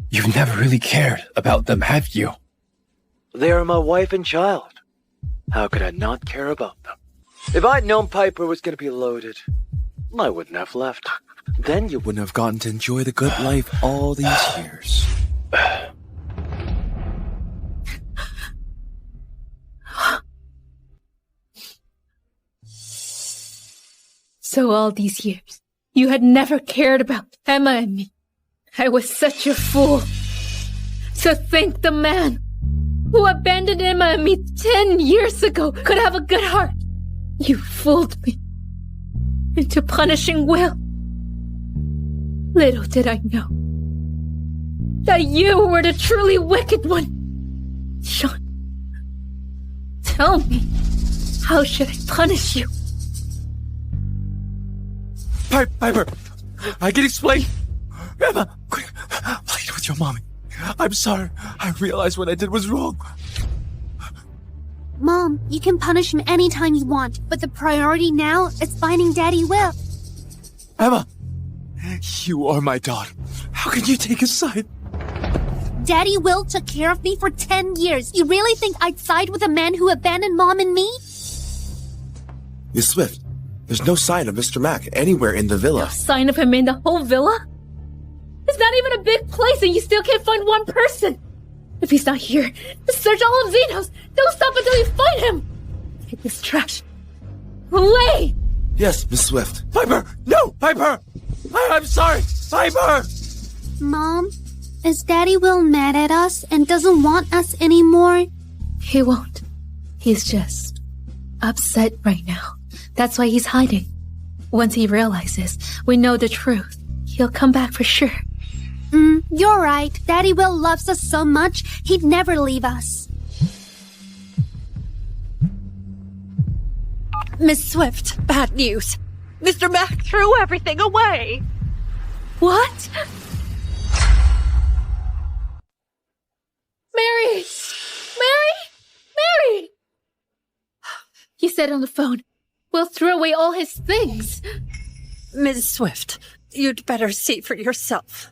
you've never really cared about them, have you?
They are my wife and child. How could I not care about them? If I'd known Piper was going to be loaded, I wouldn't have left. Then you wouldn't have gotten to enjoy the good life all these years.
So all these years, you had never cared about Emma and me. I was such a fool. To think the man who abandoned Emma and me 10 years ago could have a good heart. You fooled me into punishing Will. Little did I know that you were the truly wicked one. Shawn, tell me, how should I punish you?
Piper, I can explain. Emma, quick, plead with your mommy. I'm sorry. I realized what I did was wrong.
Mom, you can punish him anytime you want, but the priority now is finding Daddy Will.
Emma, you are my daughter. How can you take a side?
Daddy Will took care of me for 10 years. You really think I'd side with a man who abandoned Mom and me?
Miss Swift, there's no sign of Mr. Mack anywhere in the villa.
No sign of him in the whole villa? It's not even a big place and you still can't find one person. If he's not here, search all of Xenos. Don't stop until you find him. Take this trash away.
Yes, Miss Swift.
Piper, no, Piper. I'm sorry, Piper.
Mom, is Daddy Will mad at us and doesn't want us anymore?
He won't. He's just upset right now. That's why he's hiding. Once he realizes we know the truth, he'll come back for sure.
You're right. Daddy Will loves us so much, he'd never leave us.
Miss Swift, bad news. Mr. Mack threw everything away.
What? Mary! Mary! He said on the phone, Will threw away all his things.
Miss Swift, you'd better see for yourself.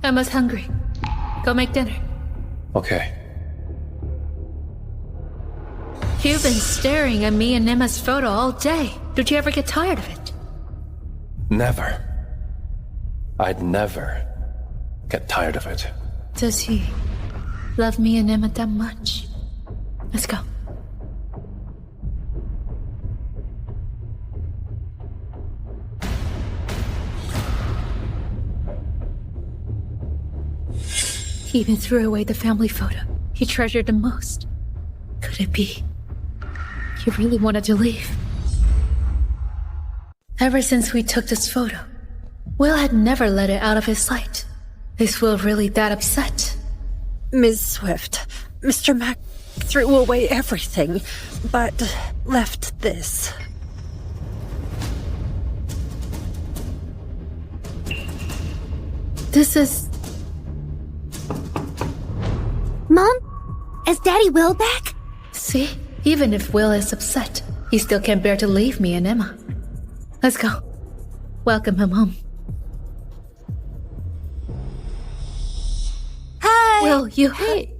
Emma's hungry. Go make dinner.
Okay.
You've been staring at me and Emma's photo all day. Did you ever get tired of it?
Never. I'd never get tired of it.
Does he love me and Emma that much? Let's go. He even threw away the family photo he treasured the most. Could it be he really wanted to leave? Ever since we took this photo, Will had never let it out of his sight. Is Will really that upset?
Ms. Swift, Mr. Mac threw away everything, but left this.
This is...
Mom? Is Daddy Will back?
See? Even if Will is upset, he still can't bear to leave me and Emma. Let's go. Welcome him home.
Hi!
Will, you...
Hey!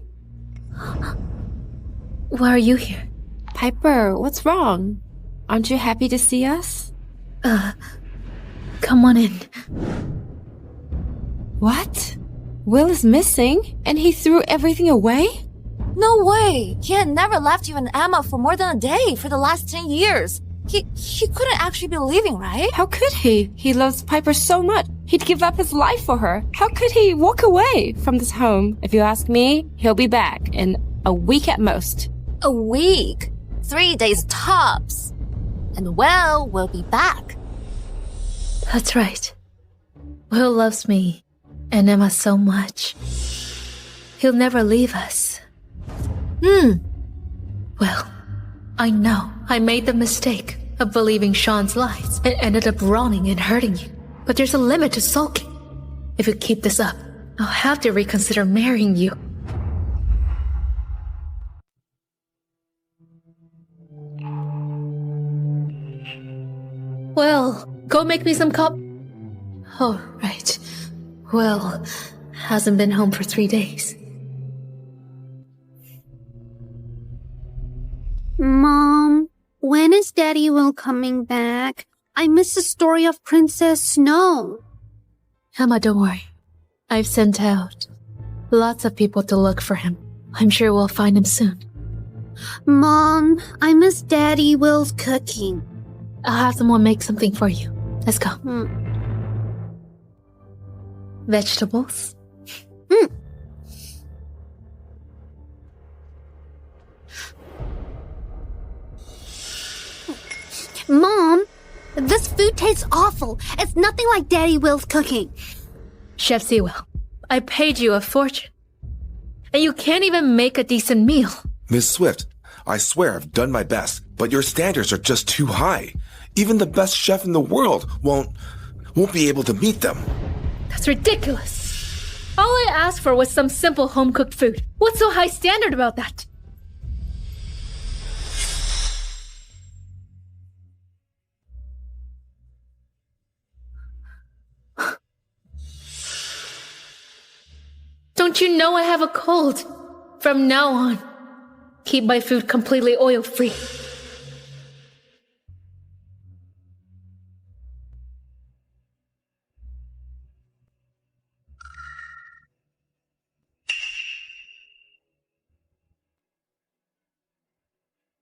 Why are you here?
Piper, what's wrong? Aren't you happy to see us?
Come on in.
What? Will is missing, and he threw everything away?
No way! He had never left you and Emma for more than a day for the last 10 years. He couldn't actually be leaving, right?
How could he? He loves Piper so much. He'd give up his life for her. How could he walk away from this home? If you ask me, he'll be back in a week at most.
A week? 3 days tops. And Will will be back.
That's right. Will loves me and Emma so much. He'll never leave us. Well, I know I made the mistake of believing Shawn's lies and ended up wronging and hurting you. But there's a limit to sulking. If you keep this up, I'll have to reconsider marrying you. Well, go make me some Oh, right. Well, hasn't been home for 3 days.
Mom, when is Daddy Will coming back? I missed the story of Princess Snow.
Emma, don't worry. I've sent out lots of people to look for him. I'm sure we'll find him soon.
Mom, I miss Daddy Will's cooking.
I'll have someone make something for you. Let's go. Vegetables?
Mom, this food tastes awful. It's nothing like Daddy Will's cooking.
Chef Sewell, I paid you a fortune. And you can't even make a decent meal.
Miss Swift, I swear I've done my best, but your standards are just too high. Even the best chef in the world won't be able to meet them.
That's ridiculous. All I asked for was some simple home-cooked food. What's so high standard about that? Don't you know I have a cold? From now on, keep my food completely oil-free.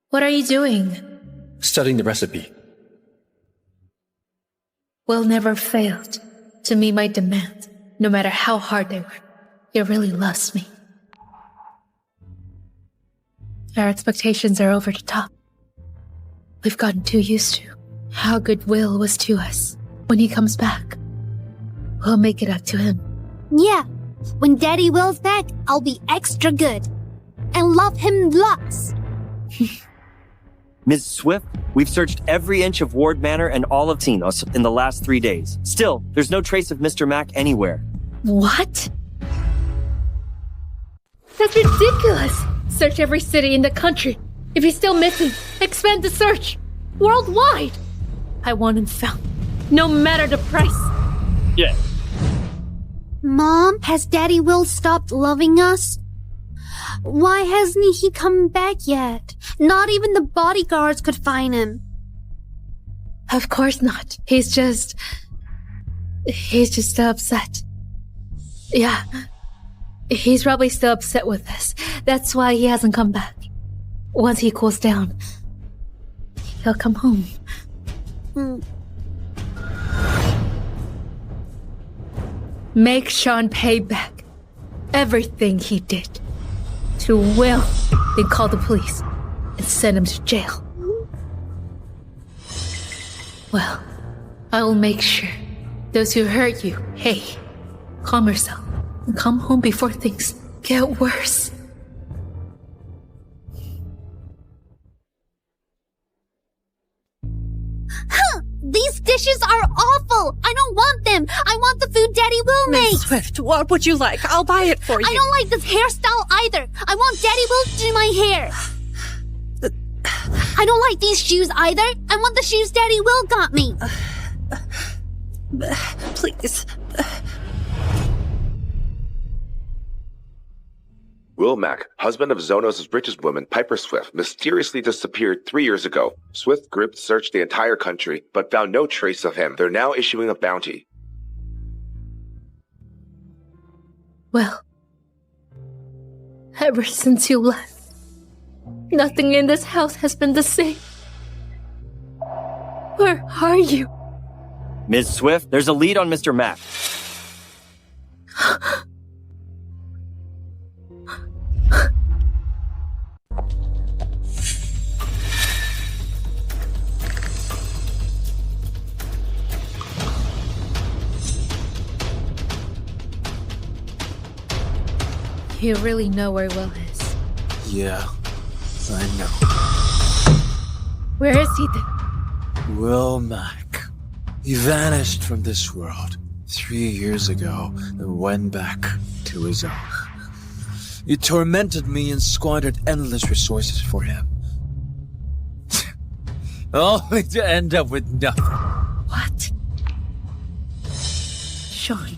What are you doing?
Studying the recipe.
Will never failed to meet my demands, no matter how hard they were. He really loves me. Our expectations are over the top. We've gotten too used to how good Will was to us. When he comes back, we'll make it up to him.
Yeah, when Daddy Will's back, I'll be extra good. And love him lots.
Ms. Swift, we've searched every inch of Ward Manor and all of Tinos in the last 3 days. Still, there's no trace of Mr. Mac anywhere.
What? That's ridiculous! Search every city in the country. If he's still missing, expand the search. Worldwide! I want him found. No matter the price.
Yeah.
Mom, has Daddy Will stopped loving us? Why hasn't he come back yet? Not even the bodyguards could find him.
Of course not. He's just still upset. Yeah. He's probably still upset with us. That's why he hasn't come back. Once he cools down, he'll come home. Make Shawn pay back everything he did to Will, then call the police and send him to jail. Well, I will make sure those who hurt you, hey, calm yourself and come home before things get worse.
These dishes are awful! I don't want them! I want the food Daddy Will make!
Miss Swift, what would you like? I'll buy it for you.
I don't like this hairstyle either! I want Daddy Will to do my hair! I don't like these shoes either! I want the shoes Daddy Will got me!
Please.
Will Mack, husband of Zonos' richest woman, Piper Swift, mysteriously disappeared 3 years ago. Swift Group searched the entire country, but found no trace of him. They're now issuing a bounty.
Well, ever since you left, nothing in this house has been the same. Where are you?
Ms. Swift, there's a lead on Mr. Mack.
You really know where Will is?
Yeah, I know.
Where is he then?
Will Mack. He vanished from this world 3 years ago and went back to his own. He tormented me and squandered endless resources for him. Only to end up with nothing.
What? Shawn,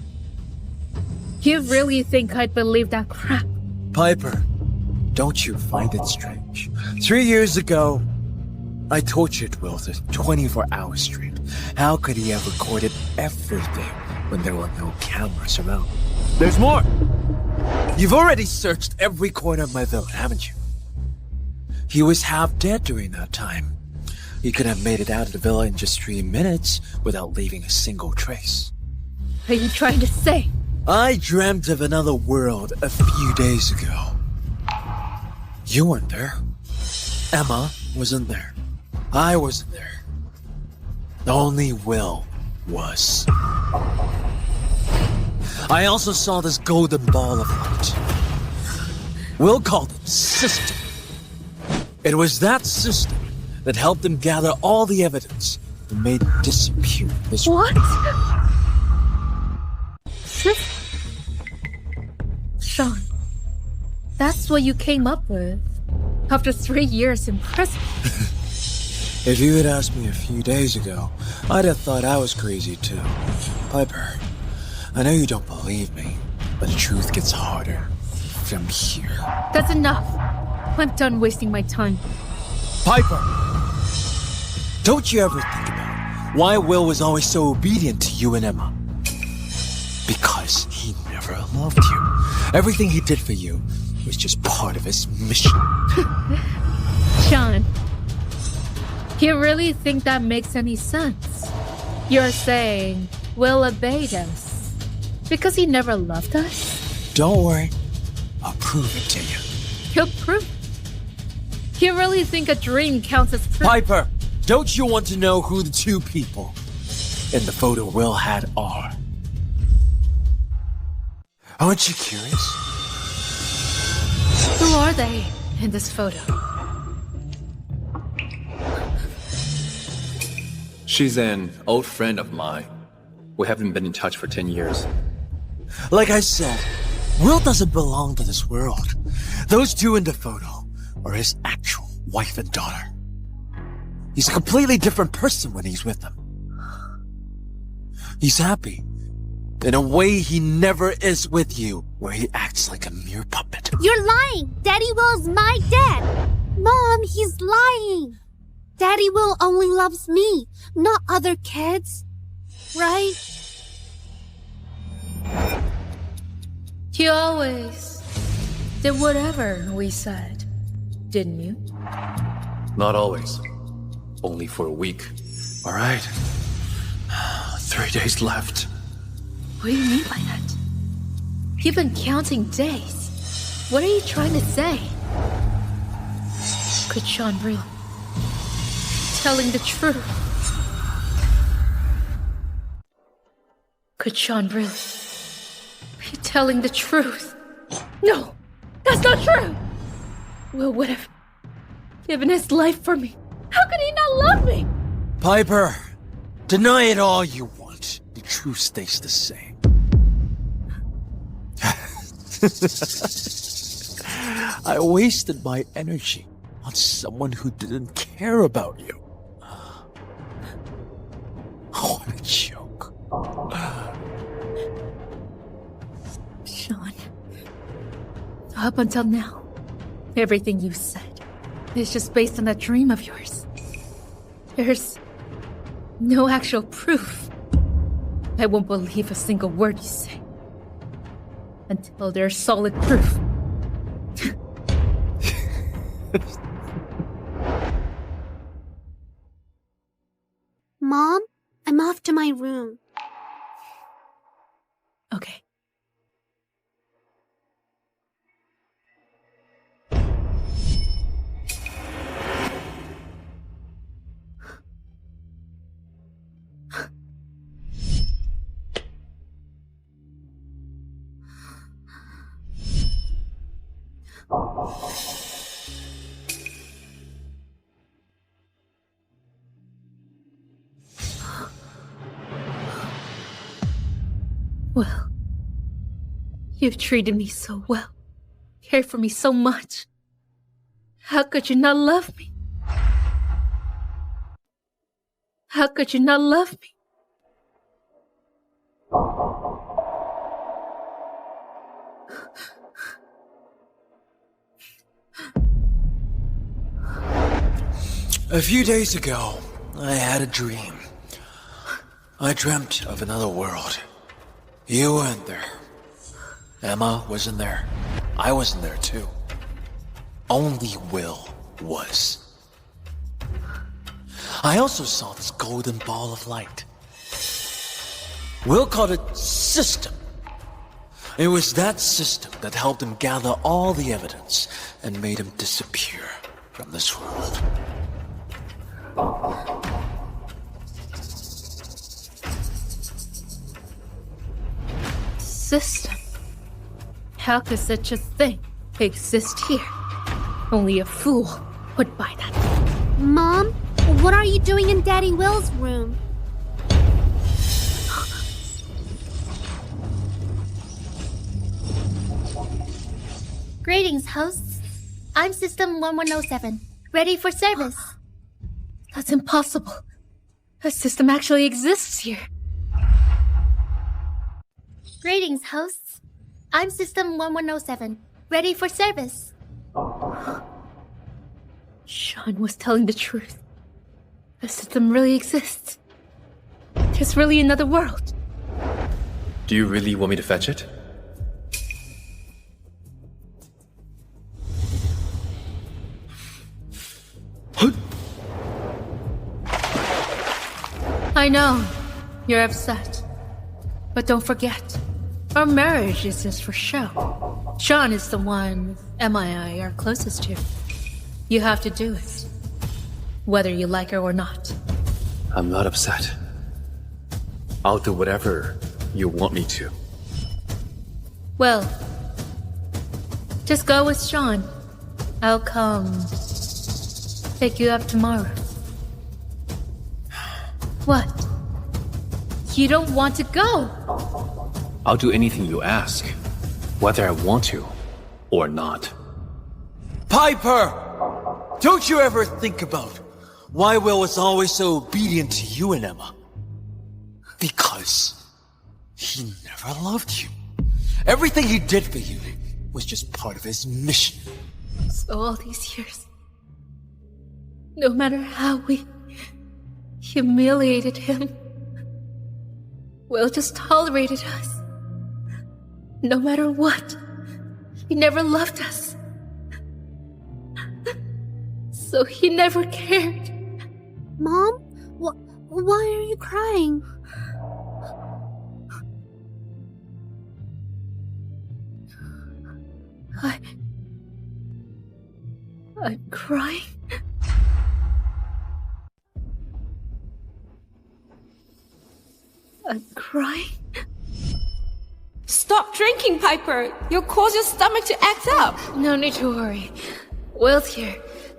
you really think I'd believe that crap?
Piper, don't you find it strange? 3 years ago, I tortured Will to 24-hour stream. How could he have recorded everything when there were no cameras around? There's more! You've already searched every corner of my villa, haven't you? He was half dead during that time. He could have made it out of the villa in just 3 minutes without leaving a single trace.
What are you trying to say?
I dreamt of another world a few days ago. You weren't there. Emma wasn't there. I wasn't there. Only Will was. I also saw this golden ball of light. Will called it system. It was that system that helped him gather all the evidence and made it disappear this
What?
way.
Shawn, that's what you came up with after 3 years in prison.
If you had asked me a few days ago, I'd have thought I was crazy too. Piper, I know you don't believe me, but the truth gets harder from here.
That's enough. I'm done wasting my time.
Piper! Don't you ever think about why Will was always so obedient to you and Emma? Because he never loved you. Everything he did for you was just part of his mission.
Shawn, you really think that makes any sense? You're saying Will obeyed us because he never loved us?
Don't worry, I'll prove it to you.
You'll prove? You really think a dream counts as proof?
Piper, don't you want to know who the two people in the photo Will had are? Aren't you curious?
Who are they in this photo?
She's an old friend of mine. We haven't been in touch for 10 years.
Like I said, Will doesn't belong to this world. Those two in the photo are his actual wife and daughter. He's a completely different person when he's with them. He's happy, In a way he never is with you, where he acts like a mere puppet.
You're lying! Daddy Will's my dad! Mom, he's lying! Daddy Will only loves me, not other kids. Right?
You always did whatever we said, didn't you?
Not always. Only for a week. All right. 3 days left.
What do you mean by that? You've been counting days. What are you trying to say? Could Shawn really telling the truth? Could Shawn really be telling the truth? No, that's not true. Will would have given his life for me. How could he not love me?
Piper, deny it all you want. The truth stays the same. I wasted my energy on someone who didn't care about you. What a joke.
Shawn, up until now, everything you said is just based on that dream of yours. There's no actual proof. I won't believe a single word you say until there's solid proof.
Mom, I'm off to my room.
Okay. Well, you've treated me so well, cared for me so much. How could you not love me? How could you not love me?
A few days ago, I had a dream. I dreamt of another world. You weren't there. Emma wasn't there. I wasn't there too. Only Will was. I also saw this golden ball of light. Will called it system. It was that system that helped him gather all the evidence and made him disappear from this world.
System? How could such a thing exist here? Only a fool would buy that.
Mom, what are you doing in Daddy Will's room?
Greetings, hosts. I'm System 1107, ready for service.
That's impossible. A system actually exists here.
Greetings, hosts. I'm System 1107, ready for service.
Shawn was telling the truth. A system really exists. There's really another world.
Do you really want me to fetch it?
I know, you're upset. But don't forget, our marriage is just for show. Shawn is the one Emma and I are closest to. You have to do it, whether you like her or not.
I'm not upset. I'll do whatever you want me to.
Well, just go with Shawn. I'll come pick you up tomorrow. What? You don't want to go?
I'll do anything you ask, whether I want to or not.
Piper! Don't you ever think about why Will was always so obedient to you and Emma? Because He never loved you. Everything he did for you was just part of his mission.
So all these years, no matter how we humiliated him, Will just tolerated us. No matter what, he never loved us. So he never cared.
Mom? Why are you crying?
I'm crying. I'm crying.
Stop drinking, Piper. You'll cause your stomach to act up.
No need to worry. Will's here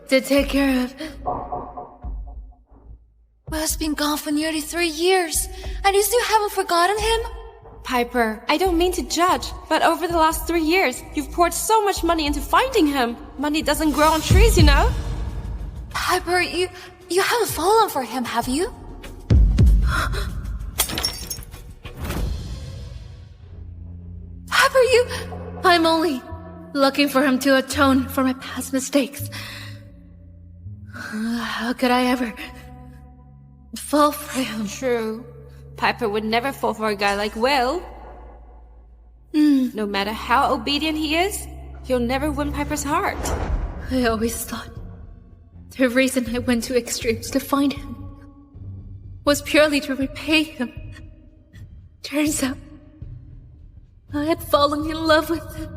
to take care of...
Will's been gone for nearly 3 years, and you still haven't forgotten him?
Piper, I don't mean to judge, but over the last 3 years, you've poured so much money into finding him. Money doesn't grow on trees, you know?
Piper, you haven't fallen for him, have you? Piper, you...
I'm only looking for him to atone for my past mistakes. How could I ever fall for him?
True. Piper would never fall for a guy like Will. No matter how obedient he is, he'll never win Piper's heart.
I always thought the reason I went to extremes to find him was purely to repay him. Turns out, I had fallen in love with him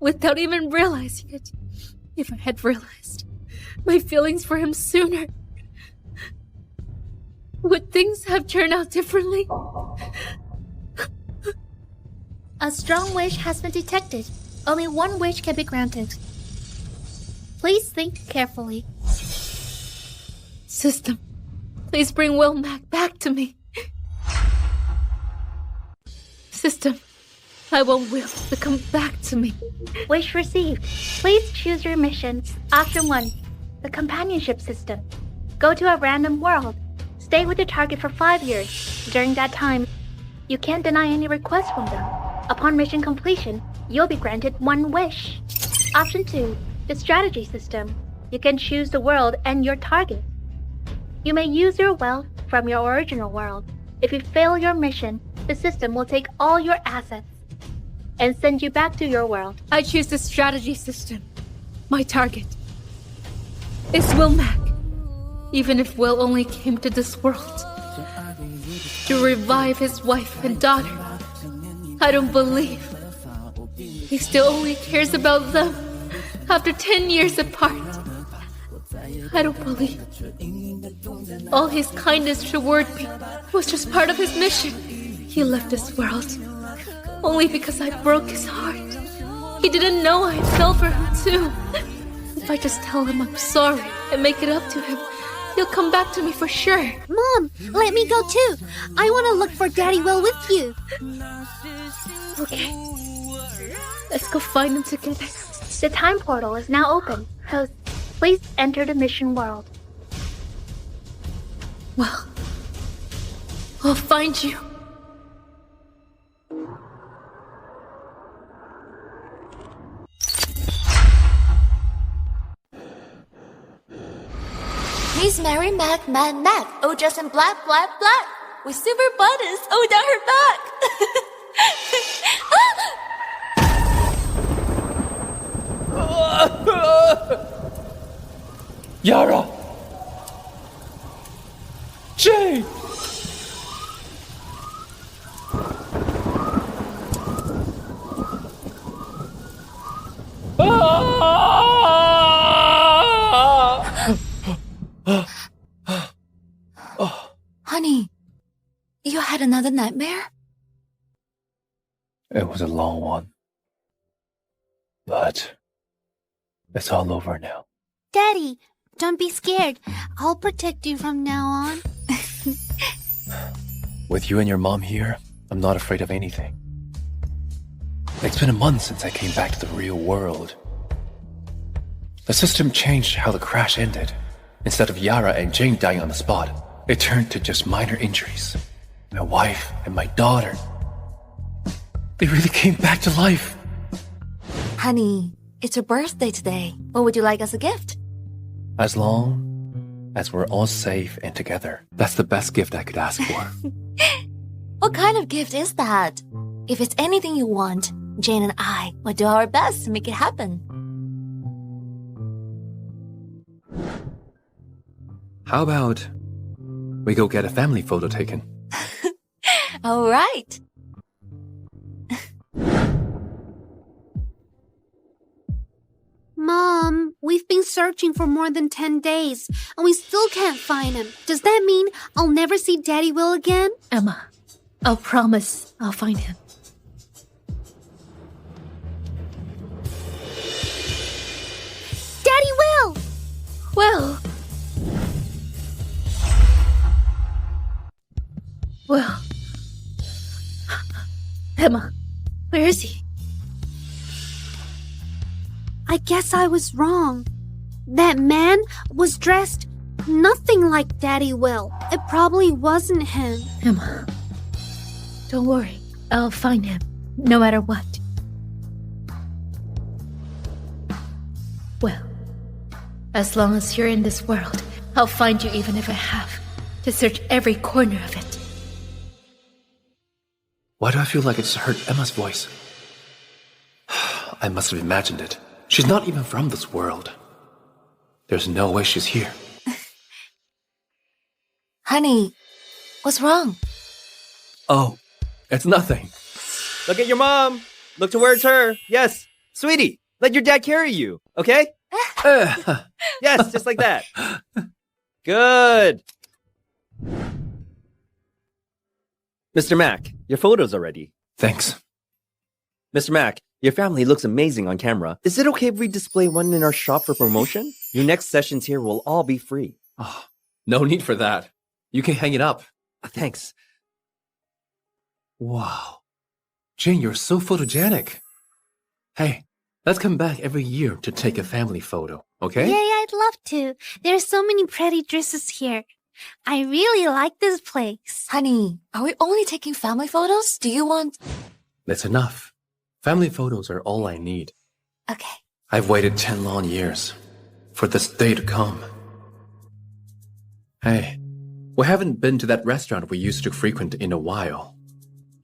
without even realizing it. If I had realized my feelings for him sooner, would things have turned out differently?
A strong wish has been detected. Only one wish can be granted. Please think carefully.
System, please bring Will Mac back to me. System, I want Will to come back to me.
Wish received. Please choose your mission. Option 1. The companionship system. Go to a random world. Stay with your target for 5 years. During that time, you can't deny any requests from them. Upon mission completion, you'll be granted 1 wish. Option 2. The strategy system. You can choose the world and your target. You may use your wealth from your original world. If you fail your mission, the system will take all your assets and send you back to your world.
I choose the strategy system. My target is Will Mac. Even if Will only came to this world to revive his wife and daughter, I don't believe he still only cares about them after 10 years apart. I don't believe all his kindness toward me was just part of his mission. He left this world only because I broke his heart. He didn't know I fell for him too. If I just tell him I'm sorry and make it up to him, he'll come back to me for sure.
Mom, let me go too. I want to look for Daddy Will with you.
Okay. Let's go find them together.
The time portal is now open. Host, please enter the mission world.
Well, I'll find you.
Please marry Mac, all dressed in black, with silver buttons all down her back.
Yara! Jay!
Honey, you had another nightmare?
It was a long one. But it's all over now.
Daddy, don't be scared. I'll protect you from now on.
With you and your mom here, I'm not afraid of anything. It's been a month since I came back to the real world. The system changed how the crash ended. Instead of Yara and Jane dying on the spot, it turned to just minor injuries. my wife, and my daughter. They really came back to life.
Honey, it's your birthday today. What would you like as a gift?
As long as we're all safe and together. That's the best gift I could ask for.
What kind of gift is that? If it's anything you want, Jane and I will do our best to make it happen.
How about we go get a family photo taken?
All right.
Mom, we've been searching for more than 10 days, and we still can't find him. Does that mean I'll never see Daddy Will again?
Emma, I'll promise I'll find him.
Daddy Will!
Well, Emma, where is he?
I guess I was wrong. That man was dressed nothing like Daddy Will. It probably wasn't him.
Emma, don't worry. I'll find him, no matter what. Well, as long as you're in this world, I'll find you even if I have to search every corner of it.
Why do I feel like I just heard Emma's voice? I must have imagined it. She's not even from this world. There's no way she's here.
Honey, what's wrong?
Oh, it's nothing.
Look at your mom. Look towards her. Yes. Sweetie, let your dad carry you, okay? Yes, just like that. Good. Mr. Mack, your photos are ready.
Thanks.
Mr. Mack, your family looks amazing on camera. Is it okay if we display one in our shop for promotion? Your next sessions here will all be free.
Oh, no need for that. You can hang it up.
Thanks.
Wow. Jane, you're so photogenic. Hey, let's come back every year to take a family photo, okay?
Yeah, I'd love to. There's so many pretty dresses here. I really like this place.
Honey, are we only taking family photos? Do you want...
That's enough. Family photos are all I need.
Okay.
I've waited 10 long years for this day to come. Hey, we haven't been to that restaurant we used to frequent in a while.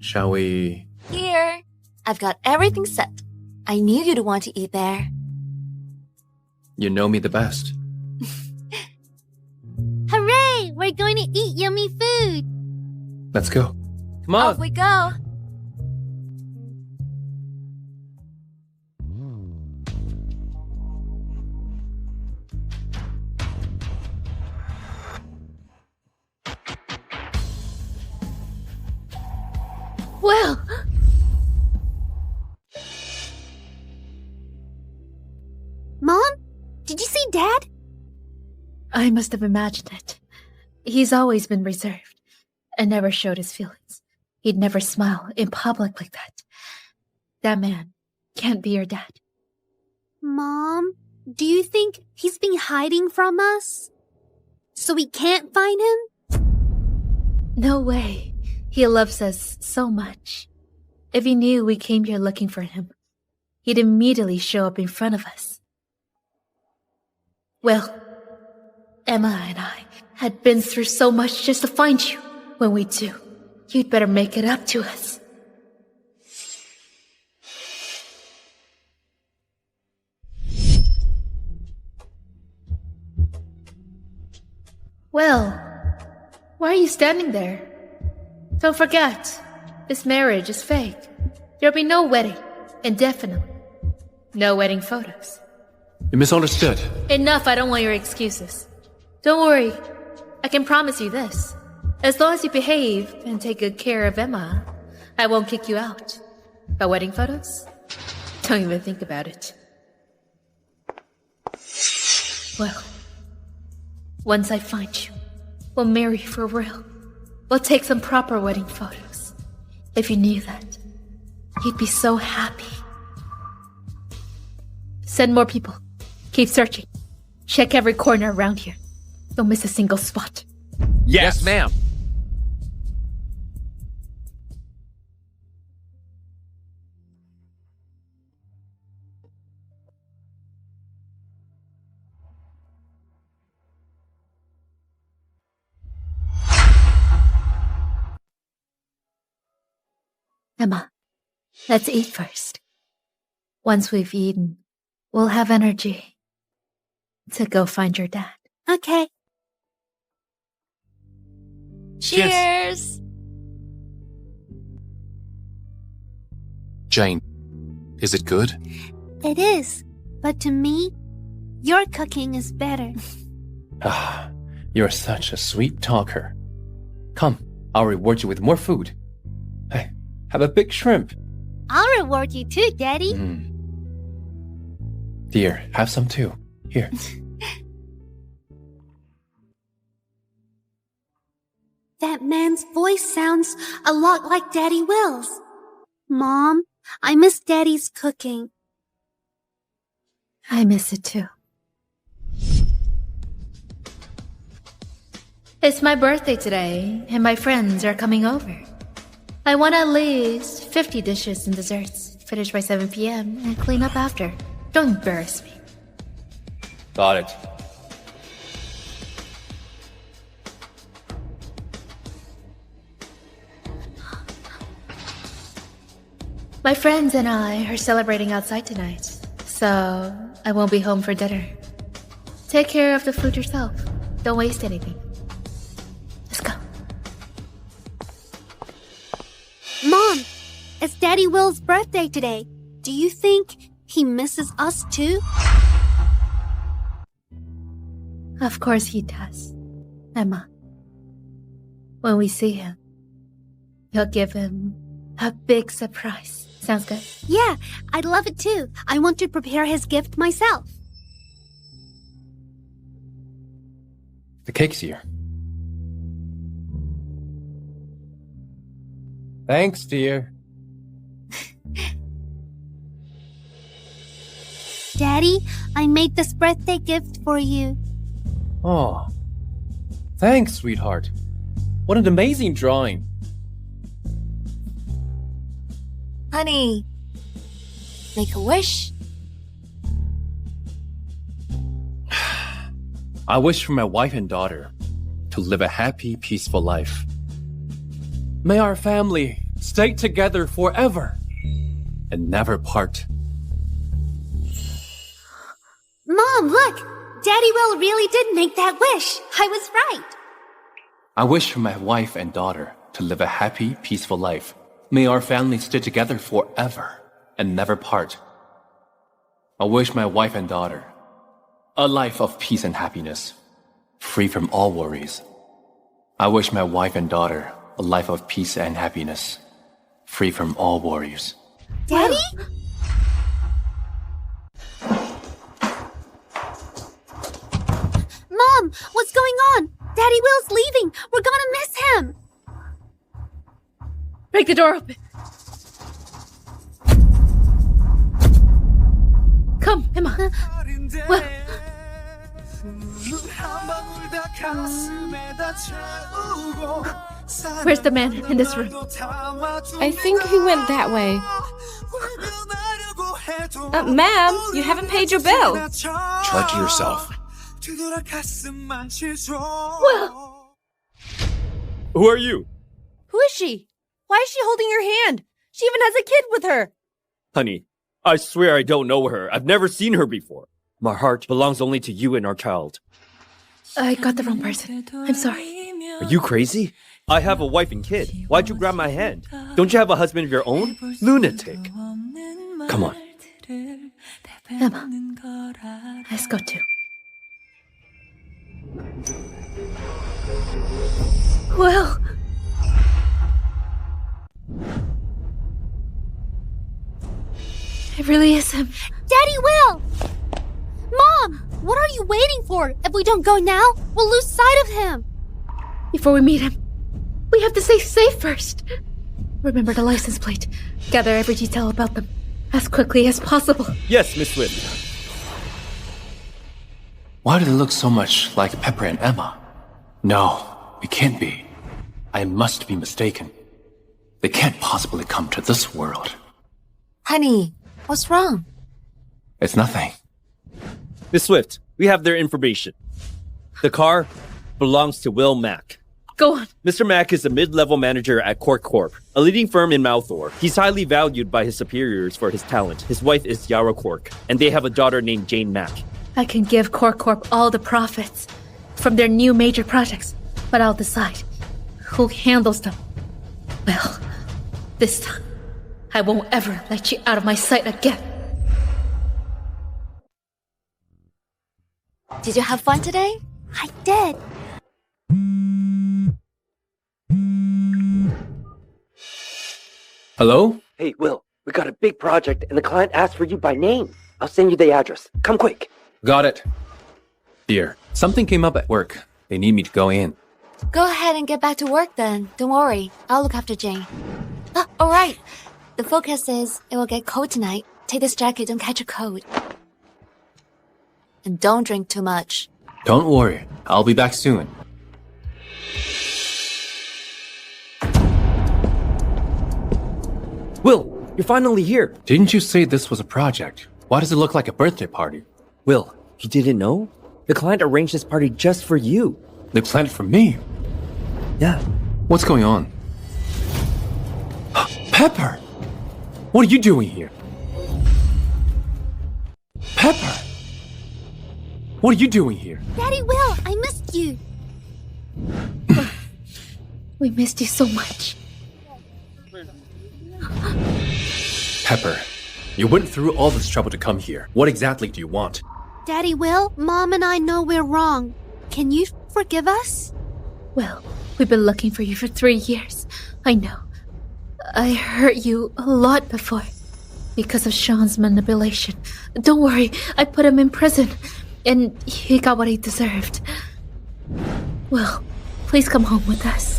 Shall we...
Here. I've got everything set. I knew you'd want to eat there.
You know me the best.
Hooray! We're going to eat yummy food.
Let's go.
Come on.
Off we go.
Well,
Mom? Did you see Dad?
I must have imagined it. He's always been reserved and never showed his feelings. He'd never smile in public like that. That man can't be your dad.
Mom, do you think he's been hiding from us? So we can't find him?
No way. He loves us so much. If he knew we came here looking for him, he'd immediately show up in front of us. Well, Emma and I had been through so much just to find you. When we do, you'd better make it up to us. Well, why are you standing there? Don't forget, this marriage is fake. There'll be no wedding, indefinitely. No wedding photos.
You misunderstood.
Enough, I don't want your excuses. Don't worry, I can promise you this. As long as you behave and take good care of Emma, I won't kick you out. But wedding photos? Don't even think about it. Well, once I find you, we'll marry for real. We'll take some proper wedding photos. If you knew that, you'd be so happy. Send more people. Keep searching. Check every corner around here. Don't miss a single spot.
Yes, ma'am.
Emma, let's eat first. Once we've eaten, we'll have energy to go find your dad.
Okay.
Cheers!
Jane, is it good?
It is. But to me, your cooking is better.
Ah, you're such a sweet talker. Come, I'll reward you with more food. Hey, have a big shrimp.
I'll reward you too, Daddy.
Dear, have some too. Here.
That man's voice sounds a lot like Daddy Will's. Mom, I miss Daddy's cooking.
I miss it too. It's my birthday today, and my friends are coming over. I want at least 50 dishes and desserts, finish by 7 p.m., and clean up after. Don't embarrass me.
Got it.
My friends and I are celebrating outside tonight, so I won't be home for dinner. Take care of the food yourself. Don't waste anything. Let's go.
Mom, it's Daddy Will's birthday today. Do you think he misses us too?
Of course he does, Emma. When we see him, you'll give him a big surprise. Sounds good?
Yeah, I'd love it too. I want to prepare his gift myself.
The cake's here. Thanks, dear.
Daddy, I made this birthday gift for you.
Oh, thanks, sweetheart. What an amazing drawing.
Honey, make a wish.
I wish for my wife and daughter to live a happy, peaceful life. May our family stay together forever and never part.
Mom, look! Daddy Will really did make that wish. I was right.
I wish for my wife and daughter to live a happy, peaceful life. May our family stay together forever and never part. I wish my wife and daughter a life of peace and happiness, free from all worries. I wish my wife and daughter a life of peace and happiness, free from all worries.
Daddy? Mom, what's going on? Daddy Will's leaving. We're gonna miss him.
Break the door open. Come, Emma. Well, where's the man in this room?
I think he went that way. Ma'am, you haven't paid your bill.
Try to yourself.
Well,
Who are you?
Who is she? Why is she holding your hand? She even has a kid with her.
Honey, I swear I don't know her. I've never seen her before. My heart belongs only to you and our child.
I got the wrong person. I'm sorry.
Are you crazy? I have a wife and kid. Why'd you grab my hand? Don't you have a husband of your own? Lunatic. Come on.
Emma, let's go too. Well, it really is him.
Daddy Will! Mom, what are you waiting for? If we don't go now, we'll lose sight of him.
Before we meet him, we have to stay safe first. Remember the license plate. Gather every detail about them as quickly as possible.
Yes, Miss Swift.
Why do they look so much like Pepper and Emma? No, it can't be. I must be mistaken. They can't possibly come to this world.
Honey, what's wrong?
It's nothing.
Miss Swift, we have their information. The car belongs to Will Mack.
Go on.
Mr. Mack is a mid-level manager at Cork Corp, a leading firm in Malthor. He's highly valued by his superiors for his talent. His wife is Yara Cork, and they have a daughter named Jane Mack.
I can give Cork Corp all the profits from their new major projects, but I'll decide who handles them. Well, this time, I won't ever let you out of my sight again.
Did you have fun today?
I did.
Hello?
Hey, Will, we got a big project and the client asked for you by name. I'll send you the address. Come quick.
Got it. Dear, something came up at work. They need me to go in.
Go ahead and get back to work then. Don't worry. I'll look after Jane. All right. The focus is it will get cold tonight. Take this jacket, don't catch a cold. And don't drink too much.
Don't worry. I'll be back soon.
Will, you're finally here.
Didn't you say this was a project? Why does it look like a birthday party?
Will, you didn't know? The client arranged this party just for you.
They planned it for me.
Yeah.
What's going on? Pepper! What are you doing here? Pepper! What are you doing here?
Daddy Will, I missed you.
We missed you so much.
Pepper, you went through all this trouble to come here. What exactly do you want?
Daddy Will, Mom and I know we're wrong. Can you forgive us?
Well, we've been looking for you for 3 years. I know. I hurt you a lot before. Because of Shawn's manipulation. Don't worry, I put him in prison. And he got what he deserved. Well, please come home with us.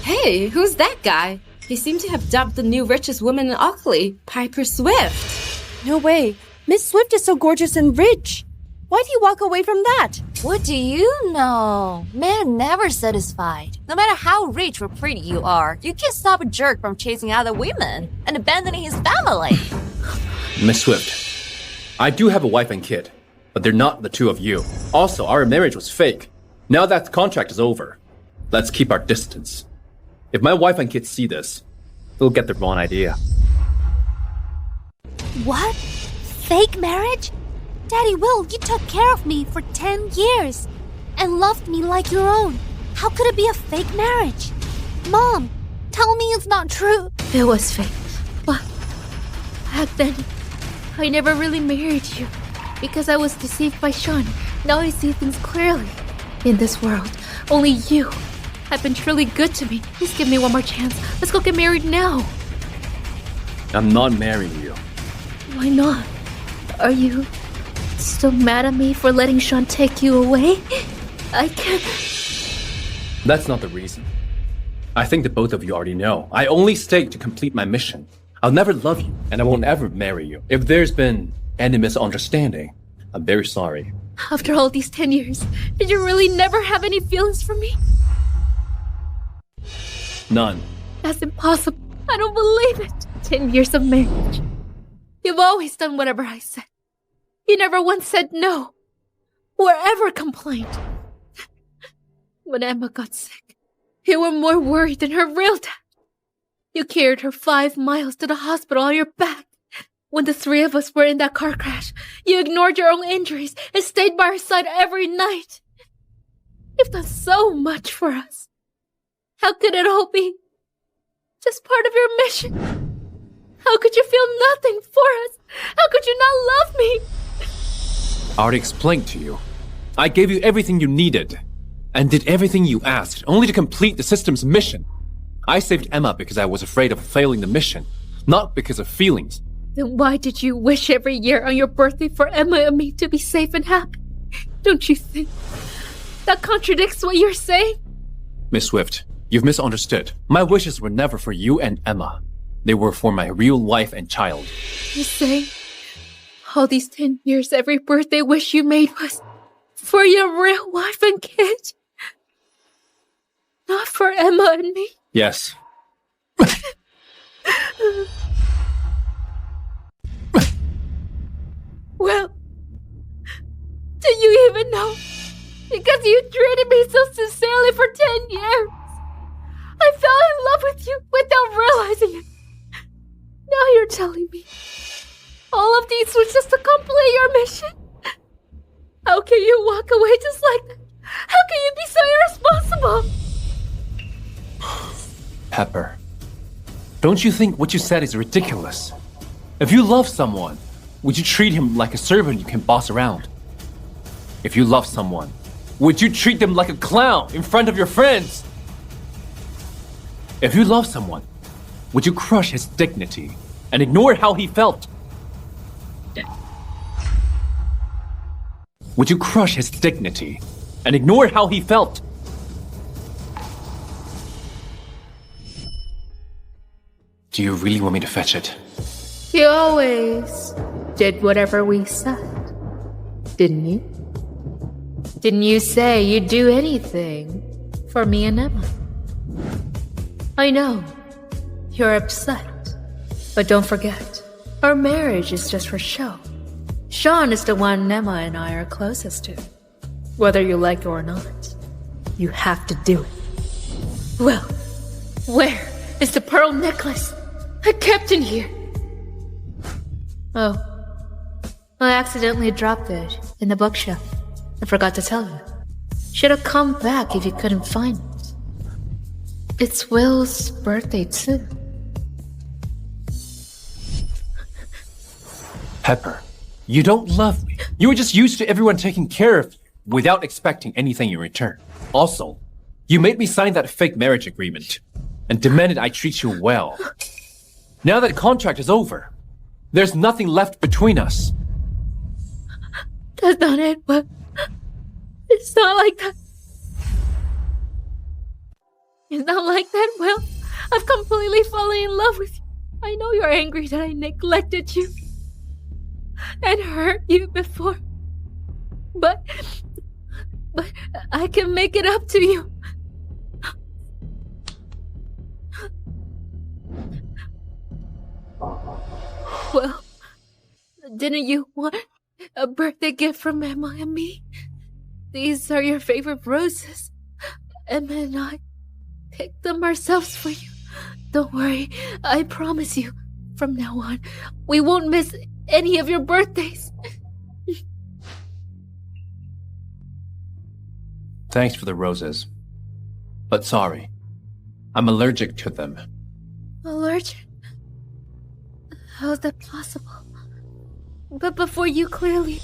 Hey, who's that guy? He seemed to have dumped the new richest woman in Ockley, Piper Swift.
No way. Miss Swift is so gorgeous and rich. Why'd he walk away from that?
What do you know? Men are never satisfied. No matter how rich or pretty you are, you can't stop a jerk from chasing other women and abandoning his family.
Miss Swift, I do have a wife and kid, but they're not the two of you. Also, our marriage was fake. Now that the contract is over, let's keep our distance. If my wife and kids see this, they'll get the wrong idea.
What? Fake marriage? Daddy Will, you took care of me for 10 years and loved me like your own. How could it be a fake marriage? Mom, tell me it's not true.
It was fake. But back then, I never really married you because I was deceived by Shawn. Now I see things clearly. In this world, only you have been truly good to me. Please give me one more chance. Let's go get married now.
I'm not marrying you.
Why not? Are you still mad at me for letting Shawn take you away? I can't...
That's not the reason. I think that both of you already know. I only stayed to complete my mission. I'll never love you, and I won't ever marry you. If there's been any misunderstanding, I'm very sorry.
After all these 10 years, did you really never have any feelings for me?
None.
That's impossible. I don't believe it. 10 years of marriage. You've always done whatever I said. You never once said no. Or ever complained. When Emma got sick, you were more worried than her real dad. You carried her 5 miles to the hospital on your back. When the 3 of us were in that car crash, you ignored your own injuries and stayed by her side every night. You've done so much for us. How could it all be just part of your mission? How could you feel nothing for us? How could you not love me?
I already explained to you. I gave you everything you needed, and did everything you asked, only to complete the system's mission. I saved Emma because I was afraid of failing the mission, not because of feelings.
Then why did you wish every year on your birthday for Emma and me to be safe and happy? Don't you think that contradicts what you're saying?
Miss Swift, you've misunderstood. My wishes were never for you and Emma. They were for my real wife and child.
You say all these 10 years, every birthday wish you made was for your real wife and kid? Not for Emma and me?
Yes.
Well, do you even know? Because you treated me so sincerely for 10 years. I fell in love with you without realizing it. Now you're telling me all of these was just to complete your mission? How can you walk away just like that? How can you be so irresponsible?
Pepper, don't you think what you said is ridiculous? If you love someone, would you treat him like a servant you can boss around? If you love someone, would you treat them like a clown in front of your friends? If you love someone, would you crush his dignity and ignore how he felt? Would you crush his dignity and ignore how he felt? Do you really want me to fetch it?
You always did whatever we said, didn't you? Didn't you say you'd do anything for me and Emma? I know, you're upset, but don't forget, our marriage is just for show. Shawn is the one Emma and I are closest to. Whether you like it or not, you have to do it. Well, where is the pearl necklace I kept in here? Oh, I accidentally dropped it in the bookshelf. I forgot to tell you. Should have come back if you couldn't find it. It's Will's birthday too.
Pepper, you don't love me. You were just used to everyone taking care of you without expecting anything in return. Also, you made me sign that fake marriage agreement and demanded I treat you well. Now that contract is over, there's nothing left between us.
That's not it, but it's not like that. It's not like that, Will. I've completely fallen in love with you. I know you're angry that I neglected you and hurt you before. But I can make it up to you. Well, didn't you want a birthday gift from Emma and me? These are your favorite roses. Emma and I picked them ourselves for you. Don't worry, I promise you, from now on, we won't miss any of your birthdays.
Thanks for the roses. But sorry, I'm allergic to them.
Allergic? How is that possible? But before you clearly...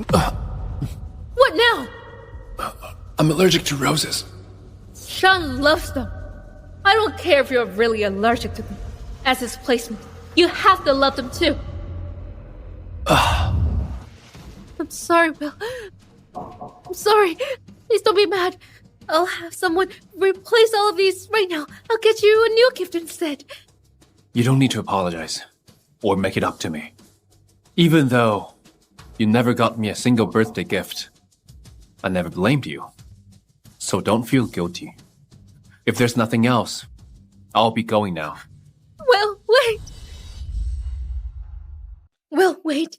What now?
I'm allergic to roses.
Shawn loves them. I don't care if you're really allergic to them. As his placement, you have to love them too. I'm sorry, Will. I'm sorry. Please don't be mad. I'll have someone replace all of these right now. I'll get you a new gift instead.
You don't need to apologize or make it up to me. Even though you never got me a single birthday gift, I never blamed you. So don't feel guilty. If there's nothing else, I'll be going now.
Well, wait. Well, wait.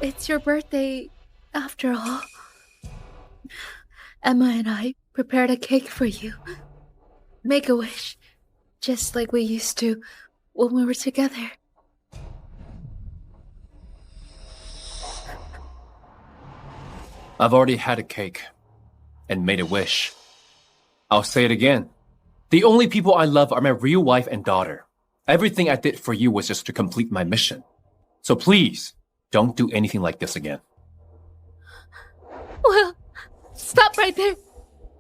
It's your birthday after all. Emma and I prepared a cake for you. Make a wish, just like we used to when we were together.
I've already had a cake and made a wish. I'll say it again. The only people I love are my real wife and daughter. Everything I did for you was just to complete my mission. So please, don't do anything like this again.
Well, stop right there.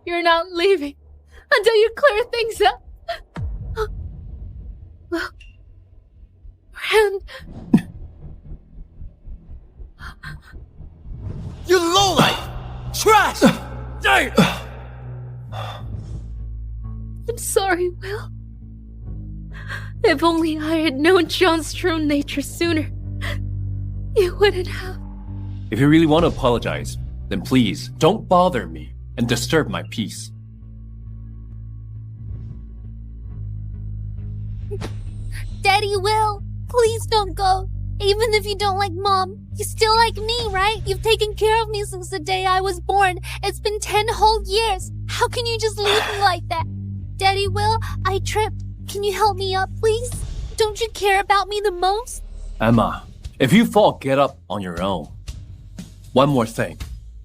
You're not leaving until you clear things up. Well, and...
You lowlife! Trash!
I'm sorry, Will. If only I had known Shawn's true nature sooner, you wouldn't have.
If you really want to apologize, then please don't bother me and disturb my peace.
Daddy Will, please don't go. Even if you don't like Mom, You still like me, right? You've taken care of me since the day I was born. It's been 10 whole years. How can you just leave me like that? Daddy Will, I tripped. Can you help me up, please? Don't you care about me the most?
Emma, if you fall, get up on your own. One more thing.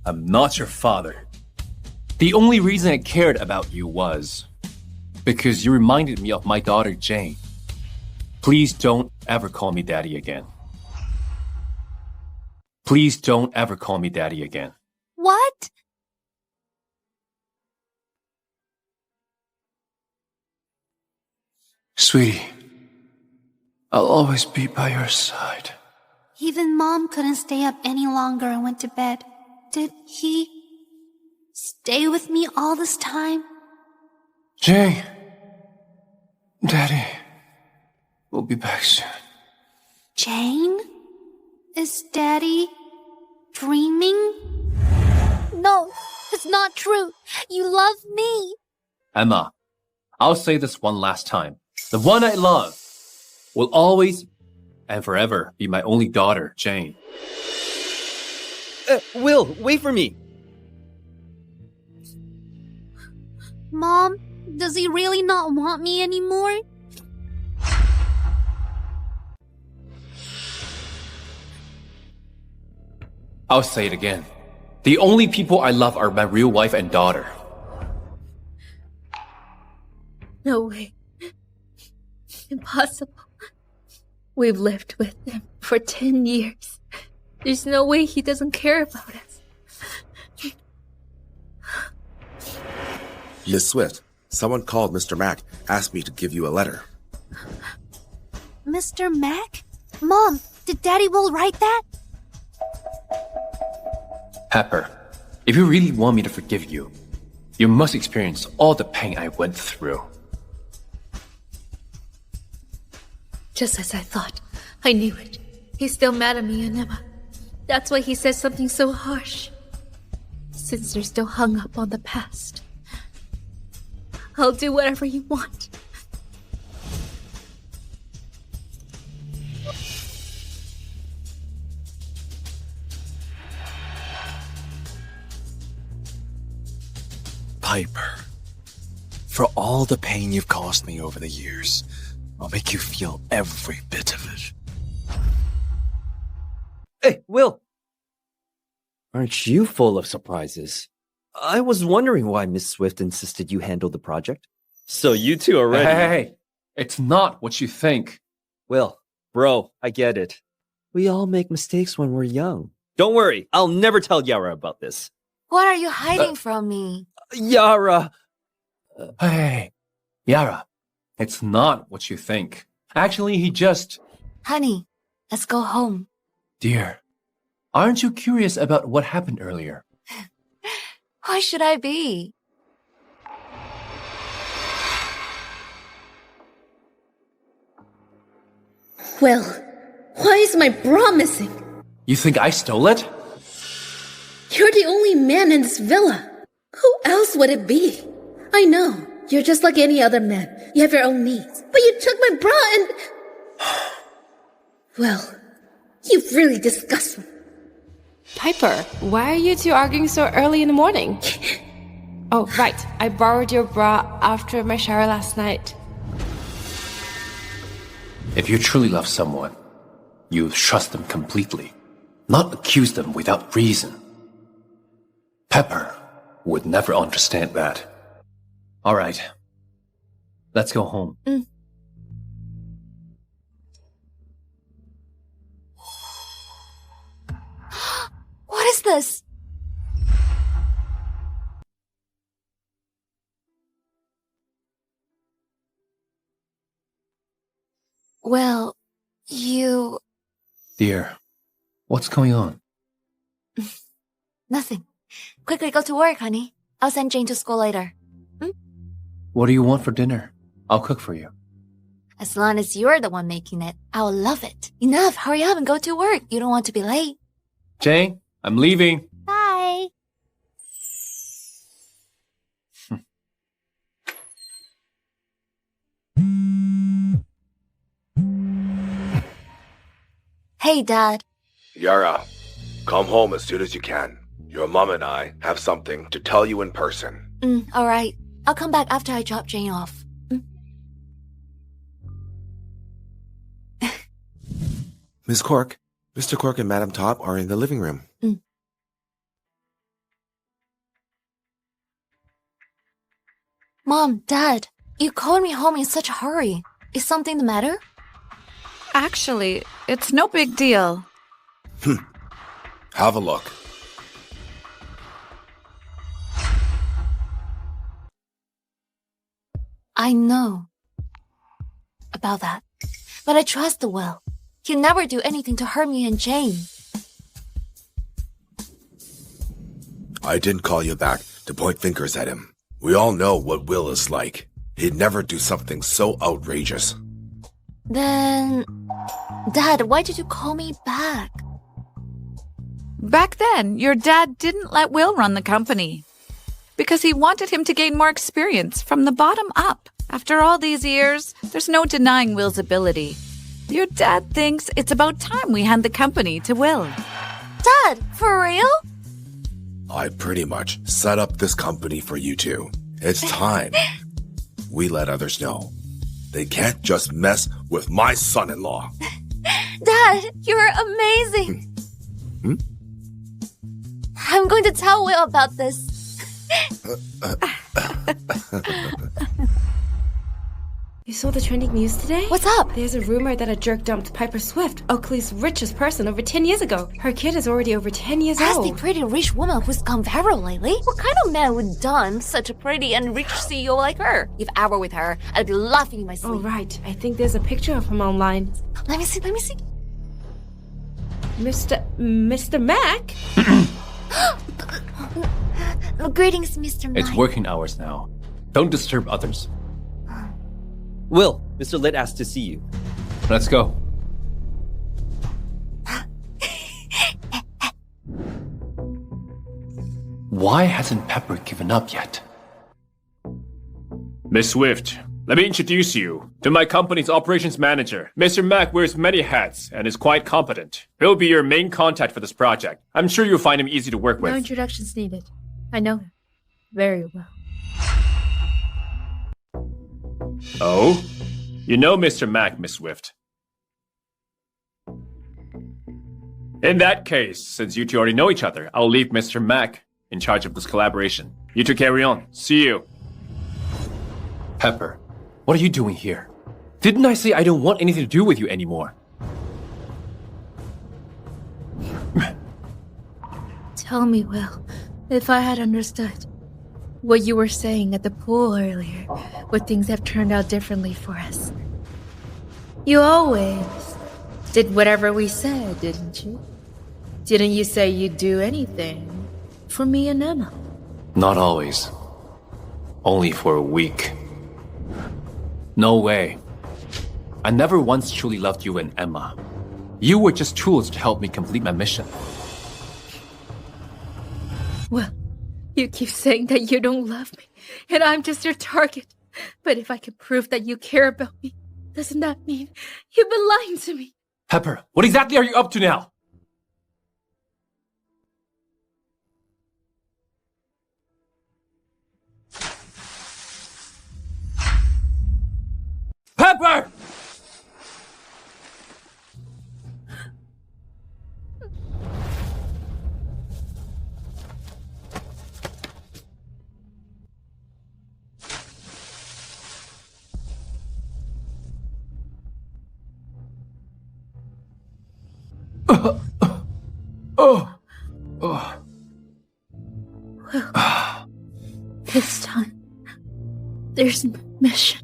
I'm not your father. The only reason I cared about you was because you reminded me of my daughter, Jane. Please don't ever call me Daddy again. Please don't ever call me Daddy again.
What?
Sweetie, I'll always be by your side.
Even Mom couldn't stay up any longer and went to bed. Did he stay with me all this time?
Jane, Daddy, we'll be back soon.
Jane? Is Daddy dreaming? No, it's not true. You love me.
Emma, I'll say this one last time. The one I love will always and forever be my only daughter, Jane.
Will, wait for me.
Mom, does he really not want me anymore?
I'll say it again. The only people I love are my real wife and daughter.
No way. Impossible. We've lived with him for 10 years. There's no way he doesn't care about us.
Miss Swift, someone called Mr. Mack, asked me to give you a letter.
Mr. Mack? Mom, did Daddy Will write that?
Pepper, if you really want me to forgive you, you must experience all the pain I went through.
Just as I thought. I knew it. He's still mad at me and Emma. That's why he said something so harsh. Since they're still hung up on the past. I'll do whatever you want.
Piper, for all the pain you've caused me over the years, I'll make you feel every bit of it.
Hey, Will. Aren't you full of surprises? I was wondering why Miss Swift insisted you handle the project. So you two are ready.
Hey, it's not what you think.
Will, bro, I get it. We all make mistakes when we're young. Don't worry, I'll never tell Yara about this.
What are you hiding from me?
Yara!
Hey, Yara, it's not what you think. Actually, he just...
Honey, let's go home.
Dear, aren't you curious about what happened earlier?
Why should I be?
Well, why is my bra missing?
You think I stole it?
You're the only man in this villa. Who else would it be? I know, you're just like any other man. You have your own needs. But you took my bra and... Well, you've really disgusted me.
Piper, why are you two arguing so early in the morning? Oh, right. I borrowed your bra after my shower last night.
If you truly love someone, you trust them completely, not accuse them without reason. Pepper would never understand that. All right, let's go home.
What is this? Well, you...
Dear, what's going on?
Nothing. Quickly go to work, honey. I'll send Jane to school later.
What do you want for dinner? I'll cook for you.
As long as you're the one making it, I'll love it. Enough, hurry up and go to work. You don't want to be late.
Jane, I'm leaving.
Bye.
Hey, Dad.
Yara, come home as soon as you can. Your mom and I have something to tell you in person.
Alright. I'll come back after I drop Jane off.
Miss Cork, Mr. Cork and Madam Top are in the living room.
Mom, Dad, you called me home in such a hurry. Is something the matter?
Actually, it's no big deal.
Have a look.
I know about that, but I trust the Will. He'll never do anything to hurt me and Jane.
I didn't call you back to point fingers at him. We all know what Will is like. He'd never do something so outrageous.
Then, Dad, why did you call me back?
Back then, your dad didn't let Will run the company because he wanted him to gain more experience from the bottom up. After all these years, there's no denying Will's ability. Your dad thinks it's about time we hand the company to Will.
Dad, for real?
I pretty much set up this company for you two. It's time we let others know. They can't just mess with my son-in-law.
Dad, you're amazing. I'm going to tell Will about this.
You saw the trending news today?
What's up?
There's a rumor that a jerk dumped Piper Swift, Oakley's richest person, over 10 years ago. Her kid is already over 10 years old.
That's the pretty rich woman who's gone viral lately. What kind of man would dump such a pretty and rich CEO like her? If I were with her, I'd be laughing in my sleep.
Oh, right. I think there's a picture of him online.
Let me see.
Mr. Mac?
Greetings, Mr. Mac.
It's working hours now. Don't disturb others.
Will, Mr. Lit asked to see you.
Let's go. Why hasn't Pepper given up yet?
Miss Swift, let me introduce you to my company's operations manager. Mr. Mac wears many hats and is quite competent. He'll be your main contact for this project. I'm sure you'll find him easy to work with.
No introductions needed. I know him very well.
Oh? You know Mr. Mac, Miss Swift. In that case, since you two already know each other, I'll leave Mr. Mac in charge of this collaboration. You two carry on. See you.
Pepper, what are you doing here? Didn't I say I don't want anything to do with you anymore?
Tell me, Will, if I had understood what you were saying at the pool earlier, would things have turned out differently for us? You always did whatever we said, didn't you? Didn't you say you'd do anything for me and Emma?
Not always. Only for a week. No way. I never once truly loved you and Emma. You were just tools to help me complete my mission.
Well, you keep saying that you don't love me, and I'm just your target. But if I can prove that you care about me, doesn't that mean you've been lying to me?
Pepper, what exactly are you up to now? Pepper!
Well, this time, there's no mission.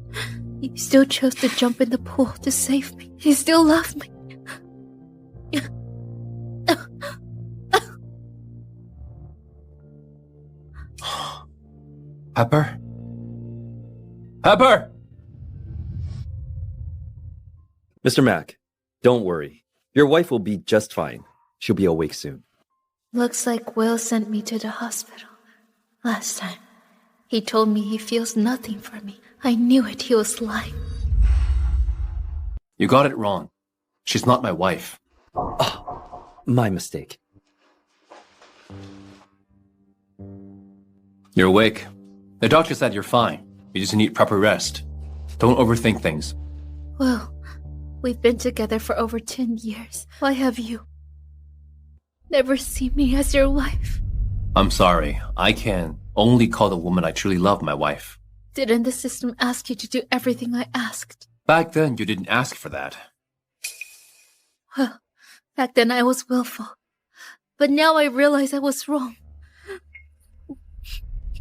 You still chose to jump in the pool to save me. You still love me.
Pepper? Pepper!
Mr. Mac, don't worry. Your wife will be just fine. She'll be awake soon.
Looks like Will sent me to the hospital. Last time, he told me he feels nothing for me. I knew it, he was lying.
You got it wrong. She's not my wife.
My mistake.
You're awake. The doctor said you're fine. You just need proper rest. Don't overthink things.
Well, we've been together for over 10 years. Why have you never seen me as your wife?
I'm sorry. I can only call the woman I truly love my wife.
Didn't the system ask you to do everything I asked?
Back then, you didn't ask for that.
Well, back then I was willful. But now I realize I was wrong.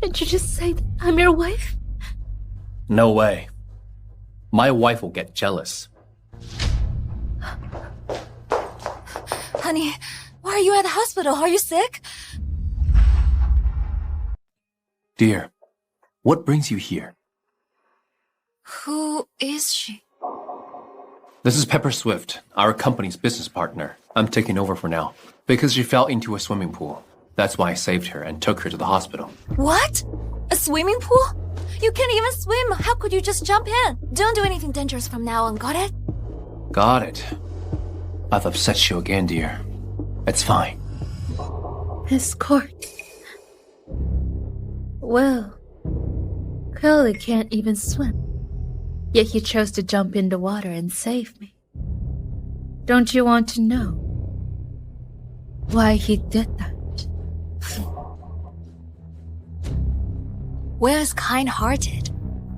Can't you just say that I'm your wife?
No way. My wife will get jealous.
Honey, why are you at the hospital? Are you sick?
Dear, what brings you here?
Who is she?
This is Pepper Swift, our company's business partner. I'm taking over for now. Because she fell into a swimming pool. That's why I saved her and took her to the hospital.
What? A swimming pool? You can't even swim. How could you just jump in? Don't do anything dangerous from now on, got it?
Got it. I've upset you again, dear. It's fine.
Miss Court. Well, Curly can't even swim. Yet he chose to jump in the water and save me. Don't you want to know why he did that?
Will is kind-hearted.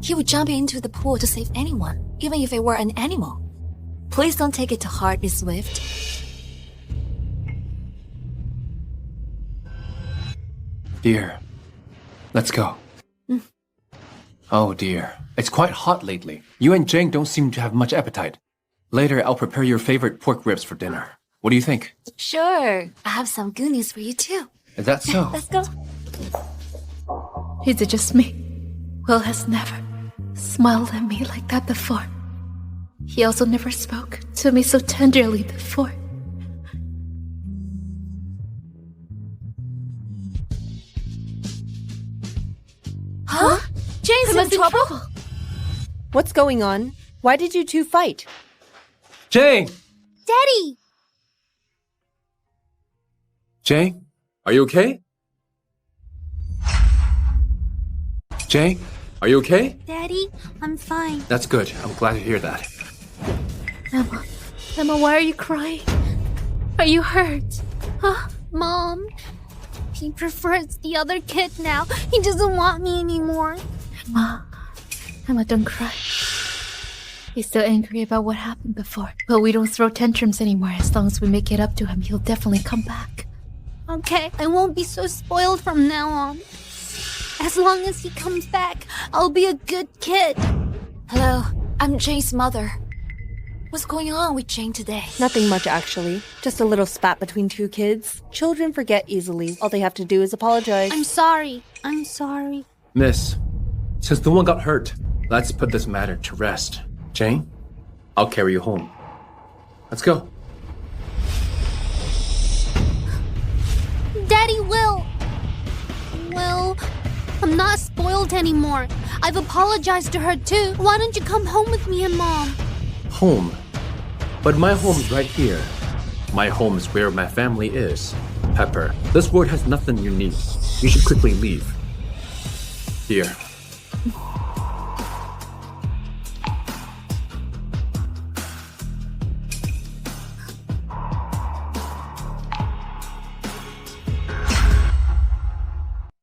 He would jump into the pool to save anyone, even if it were an animal. Please don't take it to heart, Miss Swift.
Dear, let's go. Oh dear, it's quite hot lately. You and Jane don't seem to have much appetite. Later, I'll prepare your favorite pork ribs for dinner. What do you think?
Sure. I have some good news for you, too.
Is that so?
Let's go.
Is it just me? Will has never smiled at me like that before. He also never spoke to me so tenderly before.
Huh? Jane's in trouble?
What's going on? Why did you two fight?
Jane!
Daddy!
Jane, are you okay? Jane, are you okay?
Daddy, I'm fine.
That's good. I'm glad to hear that.
Emma, why are you crying? Are you hurt? Huh?
Mom, he prefers the other kid now. He doesn't want me anymore.
Emma, don't cry. He's still angry about what happened before. But we don't throw tantrums anymore. As long as we make it up to him, he'll definitely come back.
Okay, I won't be so spoiled from now on. As long as he comes back, I'll be a good kid.
Hello, I'm Jane's mother. What's going on with Jane today?
Nothing much, actually. Just a little spat between two kids. Children forget easily. All they have to do is apologize.
I'm sorry. I'm sorry.
Miss, since no one got hurt, let's put this matter to rest. Jane, I'll carry you home. Let's go.
Daddy, Will! Will, I'm not spoiled anymore. I've apologized to her too. Why don't you come home with me and Mom?
Home? But my home's right here. My home is where my family is. Pepper, this world has nothing you need. You should quickly leave. Here.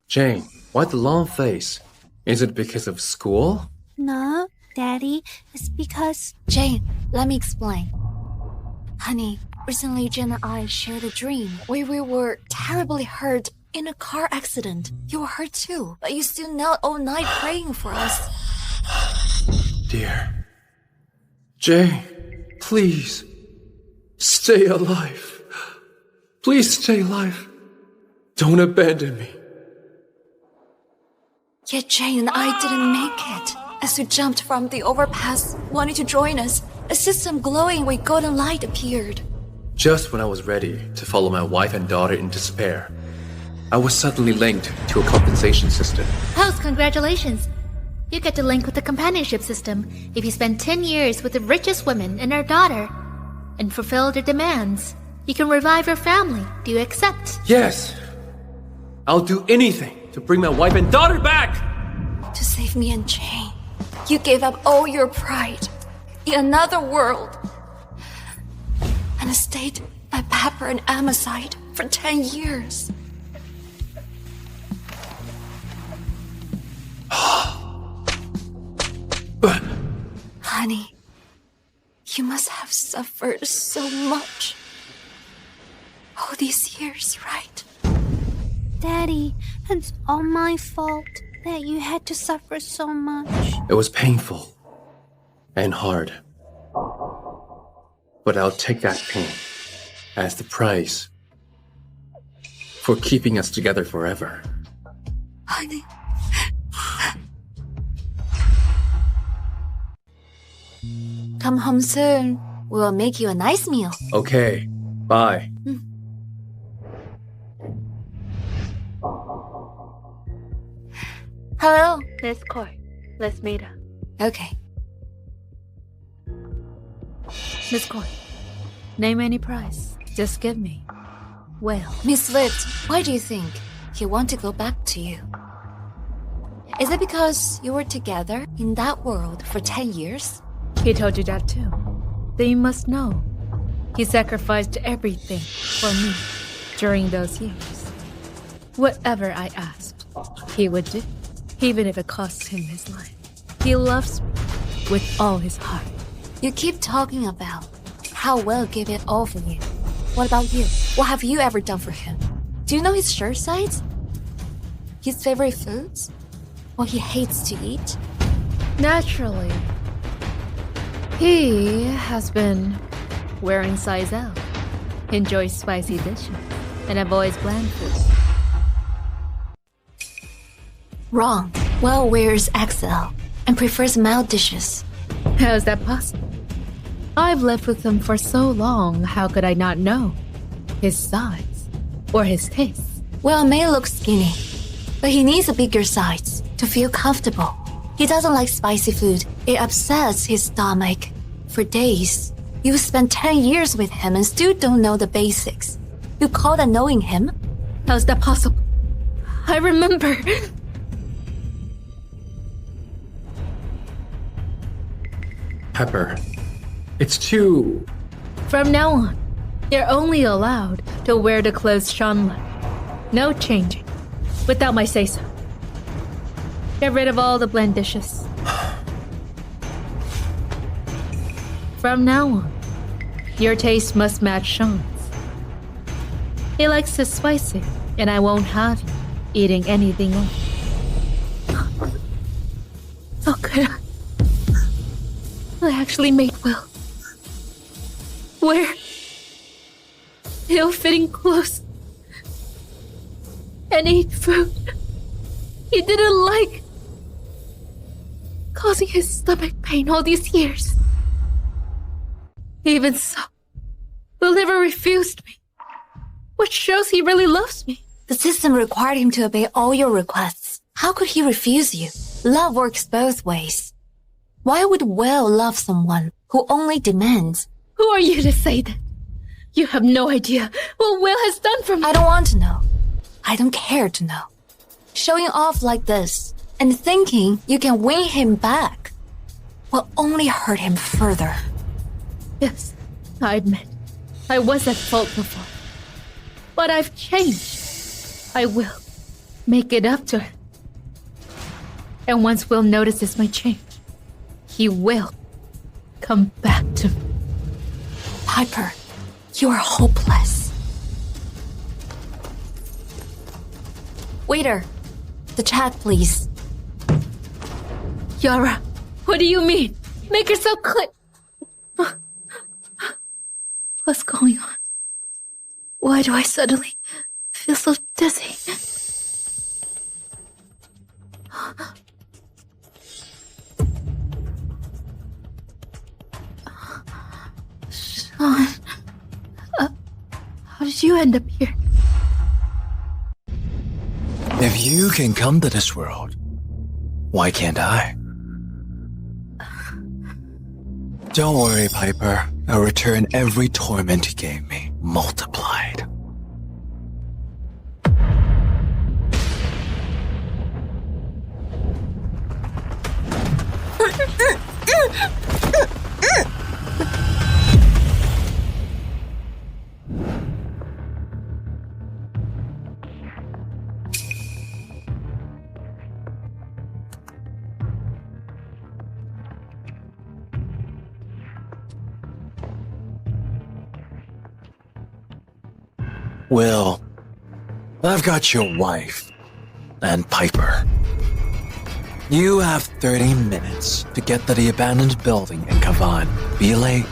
Jane, why the long face? Is it because of school?
No, Daddy. It's because...
Jane, let me explain. Honey, recently Jane and I shared a dream where we were terribly hurt in a car accident. You were hurt too, but you still knelt all night praying for us.
Dear. Jane, please. Stay alive. Please stay alive. Don't abandon me.
Yet Jane and I didn't make it. As we jumped from the overpass, wanting to join us, a system glowing with golden light appeared.
Just when I was ready to follow my wife and daughter in despair, I was suddenly linked to a compensation system.
House, congratulations! You get to link with the companionship system if you spend 10 years with the richest woman and her daughter and fulfill their demands. You can revive your family. Do you accept?
Yes. I'll do anything to bring my wife and daughter back!
To save me and Jane, you gave up all your pride in another world and stayed by Pepper and Emma's side for 10 years. Honey, you must have suffered so much. All these years, right?
Daddy, it's all my fault that you had to suffer so much.
It was painful and hard. But I'll take that pain as the price for keeping us together forever.
Honey. Come home soon. We'll make you a nice meal.
Okay, bye.
Hello.
Let's court. Let's meet up.
Okay.
Miss Coy, name any price. Just give me. Well,
Miss Swift, why do you think he want to go back to you? Is it because you were together in that world for 10 years?
he told you that too. Then you must know. He sacrificed everything for me during those years. Whatever I asked, he would do, even if it cost him his life. He loves me with all his heart.
You keep talking about how well give it all for you. What about you? What have you ever done for him? Do you know his shirt size? His favorite foods? What he hates to eat?
Naturally, he has been wearing size L, enjoys spicy dishes, and avoids bland food.
Wrong. Well wears XL and prefers mild dishes.
How is that possible? I've lived with him for so long, how could I not know his size or his tastes?
Well, May looks skinny, but he needs a bigger size to feel comfortable. He doesn't like spicy food. It upsets his stomach. For days, you spent 10 years with him and still don't know the basics. You call that knowing him?
How's that possible? I remember.
Pepper, it's too...
From now on, you're only allowed to wear the clothes Shawn left. No changing, without my say-so. Get rid of all the bland dishes. From now on, your taste must match Shawn's. He likes it spicy, and I won't have you eating anything else. Oh, good. I actually made Will wear ill-fitting clothes and eat food he didn't like, causing his stomach pain all these years. Even so, Will never refused me, which shows he really loves me.
The system required him to obey all your requests. How could he refuse you? Love works both ways. Why would Will love someone who only demands?
Who are you to say that? You have no idea what Will has done for me.
I don't want to know. I don't care to know. Showing off like this and thinking you can win him back will only hurt him further.
Yes, I admit, I was at fault before. But I've changed. I will make it up to him. And once Will notices my change, he will come back to me.
Piper, you are hopeless. Waiter, the chat, please.
Yara, what do you mean? Make yourself clear. What's going on? Why do I suddenly feel so dizzy? Shawn, how did you end up here?
If you can come to this world, why can't I? Don't worry, Piper. I'll return every torment you gave me. multiplied. Will, I've got your wife and Piper. You have 30 minutes to get to the abandoned building in Kavan. Be late,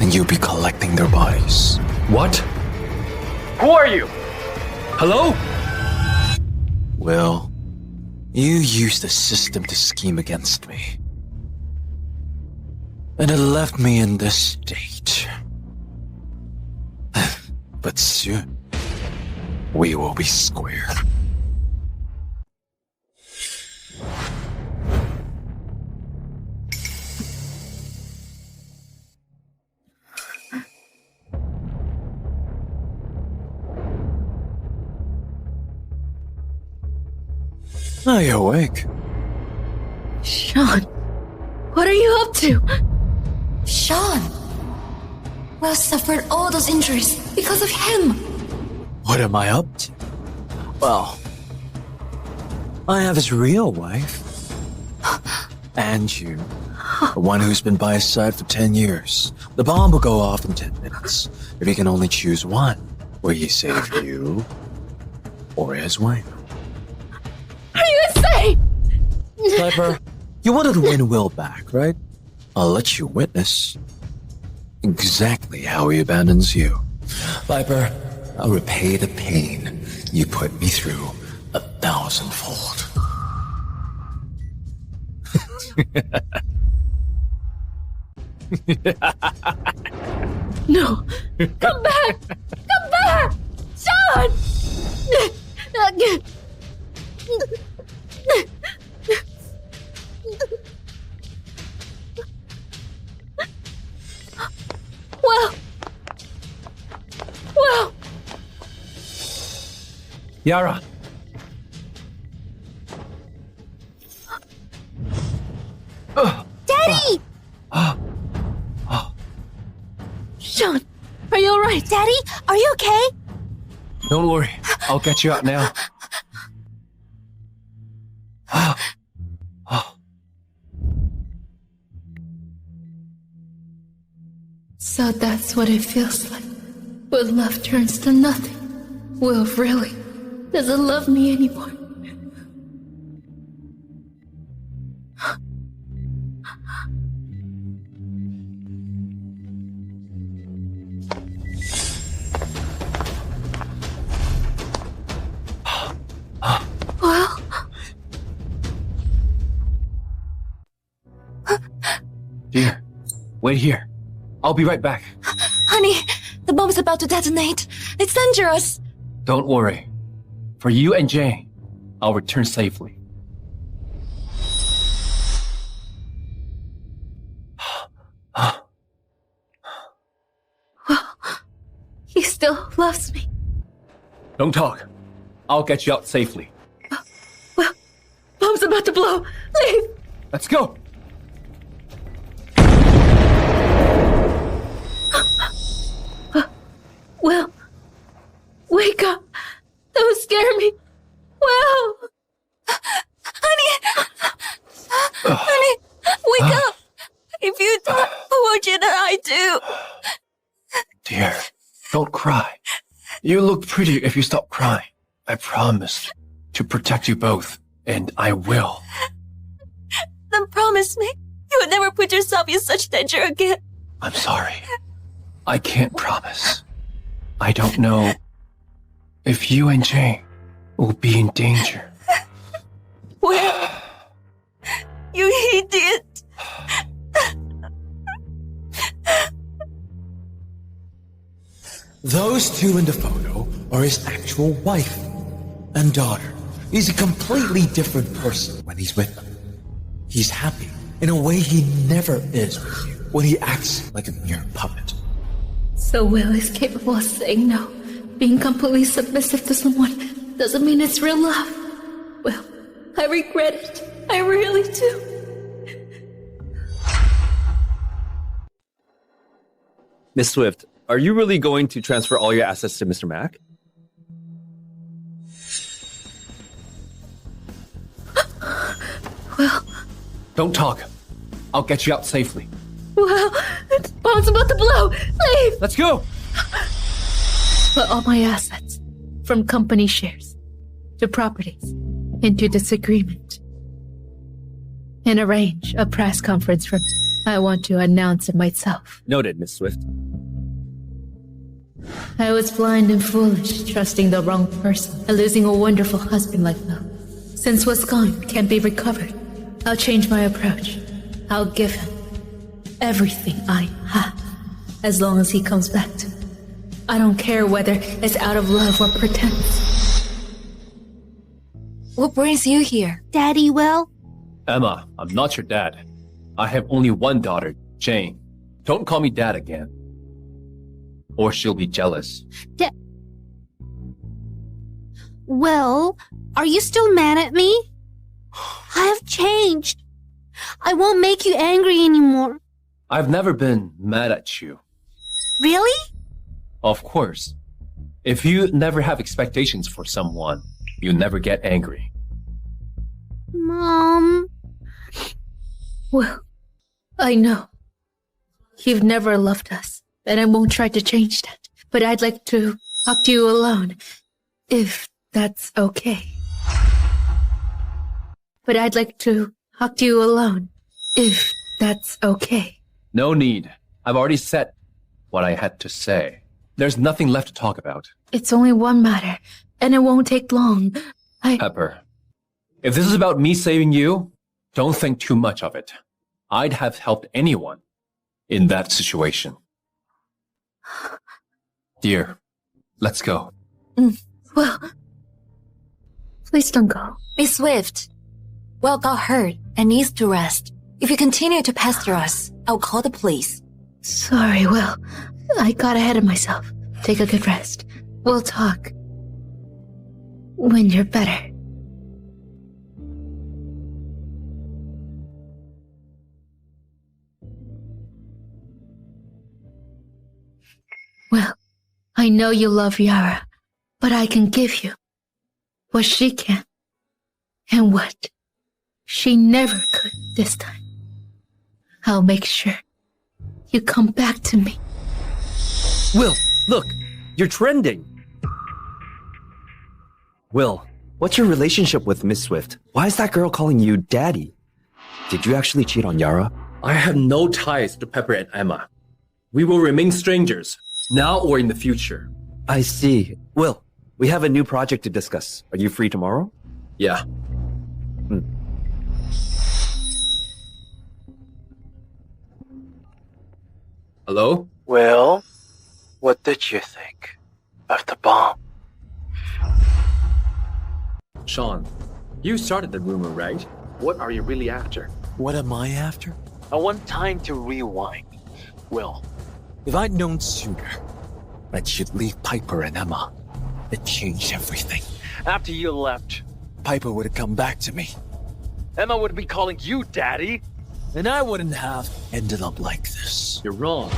and you'll be collecting their bodies.
What? Who are you? Hello?
Will, you used the system to scheme against me. And it left me in this state. But soon, we will be square. Are you awake?
Shawn, what are you up to?
Shawn! Will suffered all those injuries because of him.
What am I up to? Well, I have his real wife. And you. The one who's been by his side for 10 years. The bomb will go off in 10 minutes. If he can only choose one, will he save you or his wife?
Are you insane?
Piper, you wanted to win Will back, right? I'll let you witness exactly how he abandons you. Piper, I'll repay the pain you put me through 1,000-fold.
No! Come back! Come back! Shawn! Well!
Yara!
Daddy!
Shawn, are you alright?
Daddy, are you okay?
Don't worry, I'll get you out now.
So that's what it feels like. When love turns to nothing. Will really doesn't love me anymore. Well,
Dear, wait here. I'll be right back.
Honey, the bomb's about to detonate. It's dangerous.
Don't worry. For you and Jane, I'll return safely.
well, he still loves me.
Don't talk. I'll get you out safely.
Well, bomb's about to blow. Leave!
Let's go!
Will, wake up. Don't scare me. Will!
Honey! Honey, wake up! If you die, what should I do?
Dear, don't cry. You look prettier if you stop crying. I promised to protect you both, and I will.
Then promise me you would never put yourself in such danger again.
I'm sorry. I can't promise. I don't know if you and Jane will be in danger.
Well, you idiot.
Those two in the photo are his actual wife and daughter. He's a completely different person when he's with them. He's happy in a way he never is with you when he acts like a mere puppet.
So Will is capable of saying no. Being completely submissive to someone doesn't mean it's real love. Well, I regret it. I really do.
Miss Swift, are you really going to transfer all your assets to Mr. Mack?
Well,
Don't talk. I'll get you out safely.
the bomb's about to blow. Leave!
Let's go!
Put all my assets, from company shares to properties, into this agreement. And arrange a press conference for I want to announce it myself.
Noted, Miss Swift.
I was blind and foolish, trusting the wrong person and losing a wonderful husband like Will. Since what's gone can't be recovered, I'll change my approach. I'll give him everything I have, as long as he comes back to me. I don't care whether it's out of love or pretense.
What brings you here?
Daddy, Will?
Emma, I'm not your dad. I have only one daughter, Jane. Don't call me dad again. Or she'll be jealous.
Will, are you still mad at me? I have changed. I won't make you angry anymore.
I've never been mad at you.
Really?
Of course. If you never have expectations for someone, you never get angry.
Mom.
Well, I know. You've never loved us, and I won't try to change that. But I'd like to talk to you alone, if that's okay. But I'd like to talk to you alone, if that's okay.
No need. I've already said what I had to say. There's nothing left to talk about.
It's only one matter, and it won't take long.
Pepper, if this is about me saving you, don't think too much of it. I'd have helped anyone in that situation. Dear, let's go.
Well, please don't go.
Miss Swift. Will got hurt and needs to rest. If you continue to pester us, I'll call the police.
Sorry, Will. I got ahead of myself. Take a good rest. We'll talk when you're better. Well, I know you love Yara, but I can give you what she can and what she never could this time. I'll make sure you come back to me.
Will, look, you're trending. Will, what's your relationship with Miss Swift? Why is that girl calling you daddy? Did you actually cheat on Yara?
I have no ties to Pepper and Emma. We will remain strangers, now or in the future.
I see. Will, we have a new project to discuss. Are you free tomorrow?
Yeah. Hello?
Well, what did you think of the bomb?
Shawn, you started the rumor, right? What are you really after?
What am I after? I want time to rewind. Will, if I'd known sooner that you'd leave Piper and Emma, it changed everything. After you left, Piper would have come back to me. Emma would be calling you daddy. And I wouldn't have ended up like this.
You're wrong.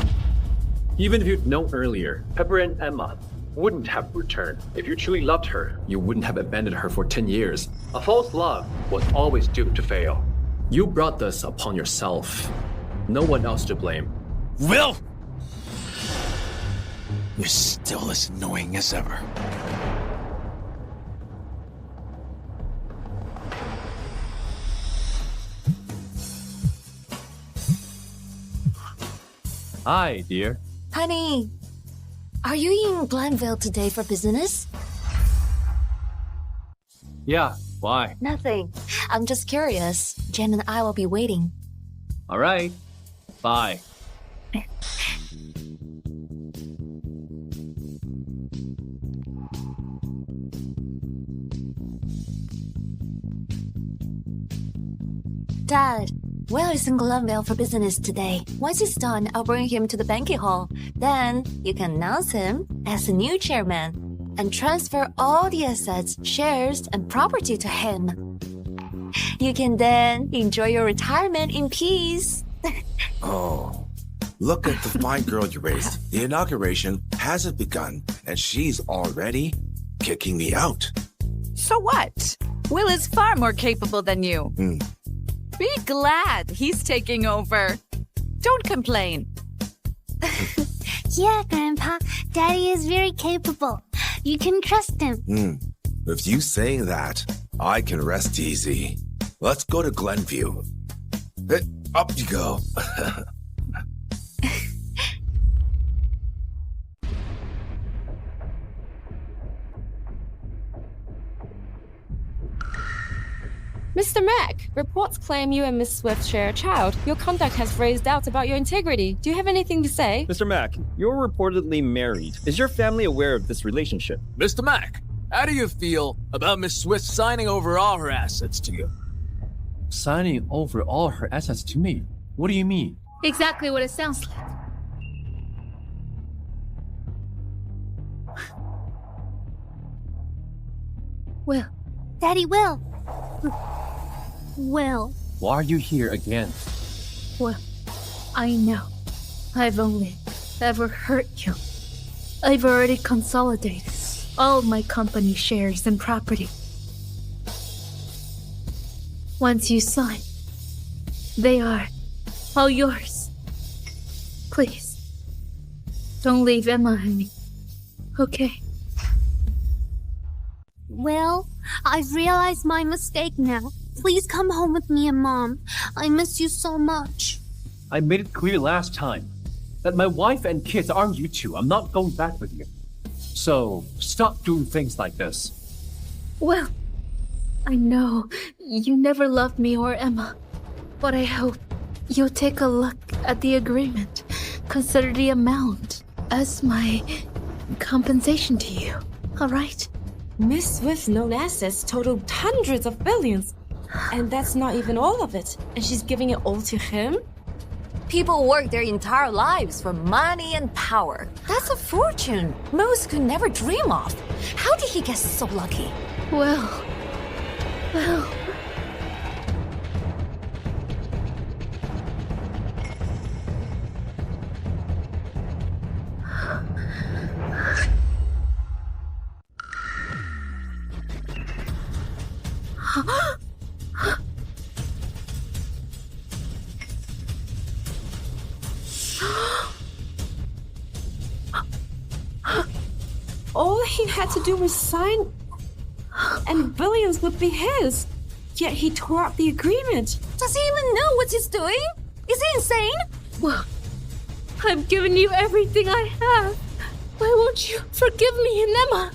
Even if you'd known earlier, Pepper and Emma wouldn't have returned. If you truly loved her, you wouldn't have abandoned her for 10 years. A false love was always doomed to fail. You brought this upon yourself. No one else to blame.
Will! You're still as annoying as ever.
Hi, dear.
Honey, are you in Glenville today for business?
Yeah, why?
Nothing. I'm just curious. Jen and I will be waiting.
All right. Bye.
Dad, Will is in Glenville for business today. Once he's done, I'll bring him to the banquet hall. Then you can announce him as the new chairman and transfer all the assets, shares, and property to him. You can then enjoy your retirement in peace.
Oh, look at the fine girl you raised. The inauguration hasn't begun, and she's already kicking me out.
So what? Will is far more capable than you. Be glad he's taking over. Don't complain.
Yeah, Grandpa. Daddy is very capable. You can trust him.
With you saying that, I can rest easy. Let's go to Glenview. Up you go.
Mr. Mack, reports claim you and Miss Swift share a child. Your conduct has raised doubts about your integrity. Do you have anything to say?
Mr. Mack, you're reportedly married. Is your family aware of this relationship?
Mr. Mack, how do you feel about Miss Swift signing over all her assets to you?
Signing over all her assets to me? What do you mean?
Exactly what it sounds like. Will.
Daddy Will. Will.
Why are you here again?
Well, I know. I've only ever hurt you. I've already consolidated all my company shares and property. Once you sign, they are all yours. Please, don't leave Emma and me, okay?
Will, I've realized my mistake now. Please come home with me and Mom. I miss you so much.
I made it clear last time that my wife and kids aren't you two. I'm not going back with you. So, stop doing things like this.
Well, I know you never loved me or Emma, but I hope you'll take a look at the agreement. Consider the amount as my compensation to you, all right?
Miss Swift's known assets totaled hundreds of billions. And that's not even all of it. And she's giving it all to him?
People work their entire lives for money and power. That's a fortune most could never dream of. How did he get so lucky?
Well...
All he had to do was sign, and billions would be his. Yet he tore up the agreement.
Does he even know what he's doing? Is he insane?
Well, I've given you everything I have. Why won't you forgive me and Emma?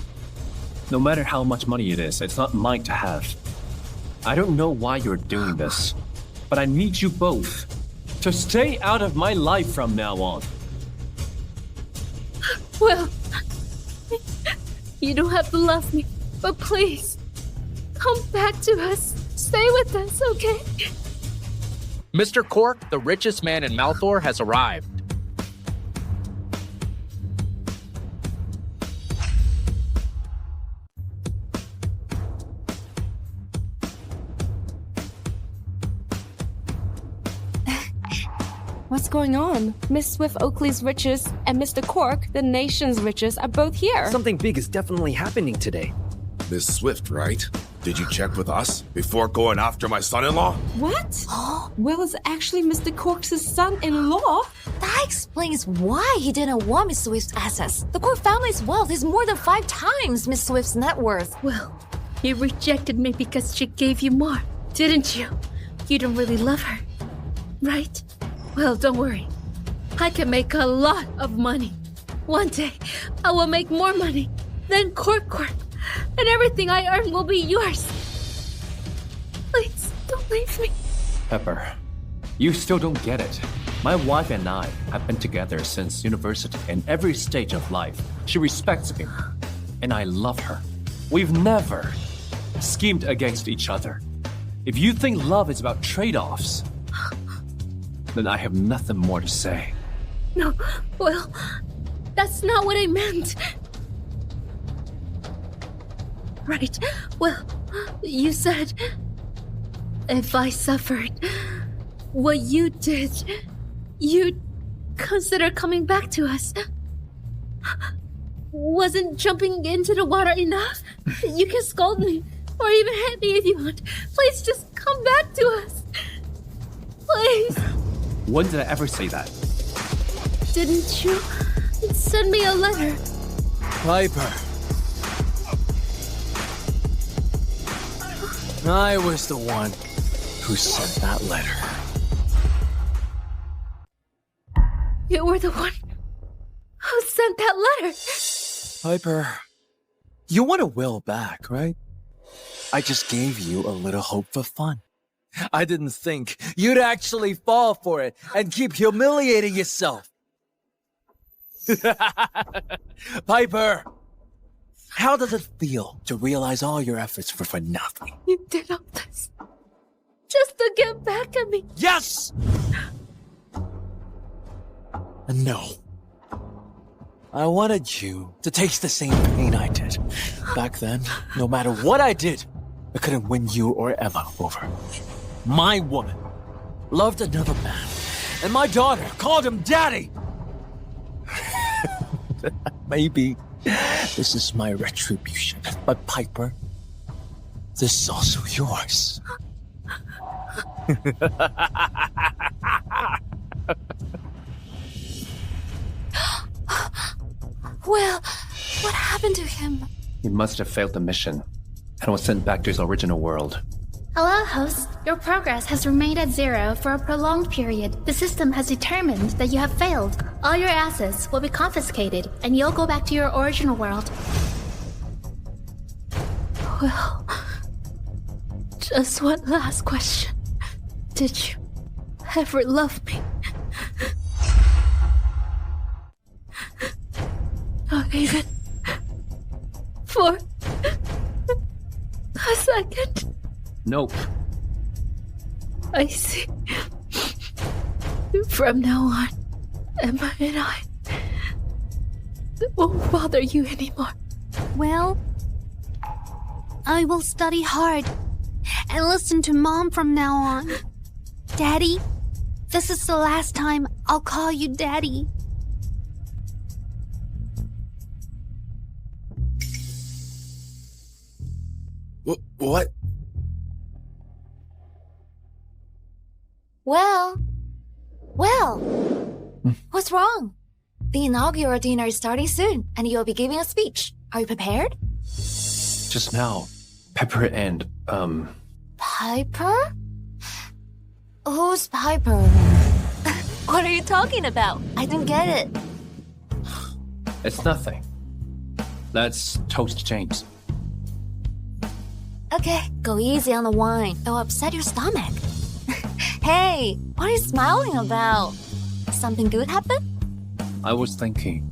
No matter how much money it is, it's not mine to have. I don't know why you're doing this, but I need you both to stay out of my life from now on.
Well, you don't have to love me, but please, come back to us. Stay with us, okay?
Mr. Cork, the richest man in Malthor, has arrived.
What's going on? Miss Swift Oakley's riches and Mr. Cork, the nation's riches, are both here.
Something big is definitely happening today.
Miss Swift, right? Did you check with us before going after my son-in-law?
What? Will is actually Mr. Cork's son-in-law?
That explains why he didn't want Miss Swift's assets. The Cork family's wealth is more than 5 times Miss Swift's net worth.
Well, you rejected me because she gave you more, didn't you? You don't really love her, right? Well, don't worry. I can make a lot of money. One day, I will make more money than Cork, and everything I earn will be yours. Please, don't leave me.
Pepper, you still don't get it. My wife and I have been together since university in every stage of life. She respects me, and I love her. We've never schemed against each other. If you think love is about trade-offs, then I have nothing more to say.
No, well, that's not what I meant. Right, well, you said if I suffered what you did, you'd consider coming back to us. Wasn't jumping into the water enough? You can scold me, or even hit me if you want. Please just come back to us. Please.
When did I ever say that?
Didn't you send me a letter?
Piper. I was the one who sent that letter.
You were the one who sent that letter.
Piper, you want a Will back, right? I just gave you a little hope for fun. I didn't think you'd actually fall for it and keep humiliating yourself. Piper, how does it feel to realize all your efforts were for nothing?
You did all this just to get back at me.
Yes! And no. I wanted you to taste the same pain I did. Back then, no matter what I did, I couldn't win you or Emma over. My woman loved another man, and my daughter called him daddy. Maybe this is my retribution, but Piper, this is also yours.
Well, what happened to him?
He must have failed the mission and was sent back to his original world.
Hello, host. Your progress has remained at 0 for a prolonged period. The system has determined that you have failed. All your assets will be confiscated, and you'll go back to your original world. Well, just one last question. Did you ever love me? Not even for a second.
Nope.
I see. From now on, Emma and I won't bother you anymore.
Well, I will study hard and listen to Mom from now on. Daddy, this is the last time I'll call you Daddy.
What?
Well, what's wrong? The inaugural dinner is starting soon, and you'll be giving a speech. Are you prepared?
Just now, Pepper and,
Piper? Who's Piper? What are you talking about? I don't get it.
It's nothing. Let's toast James.
Okay, go easy on the wine. It'll upset your stomach. Hey, what are you smiling about? Something good happened?
I was thinking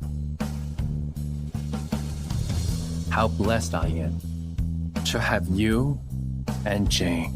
how blessed I am to have you and Jane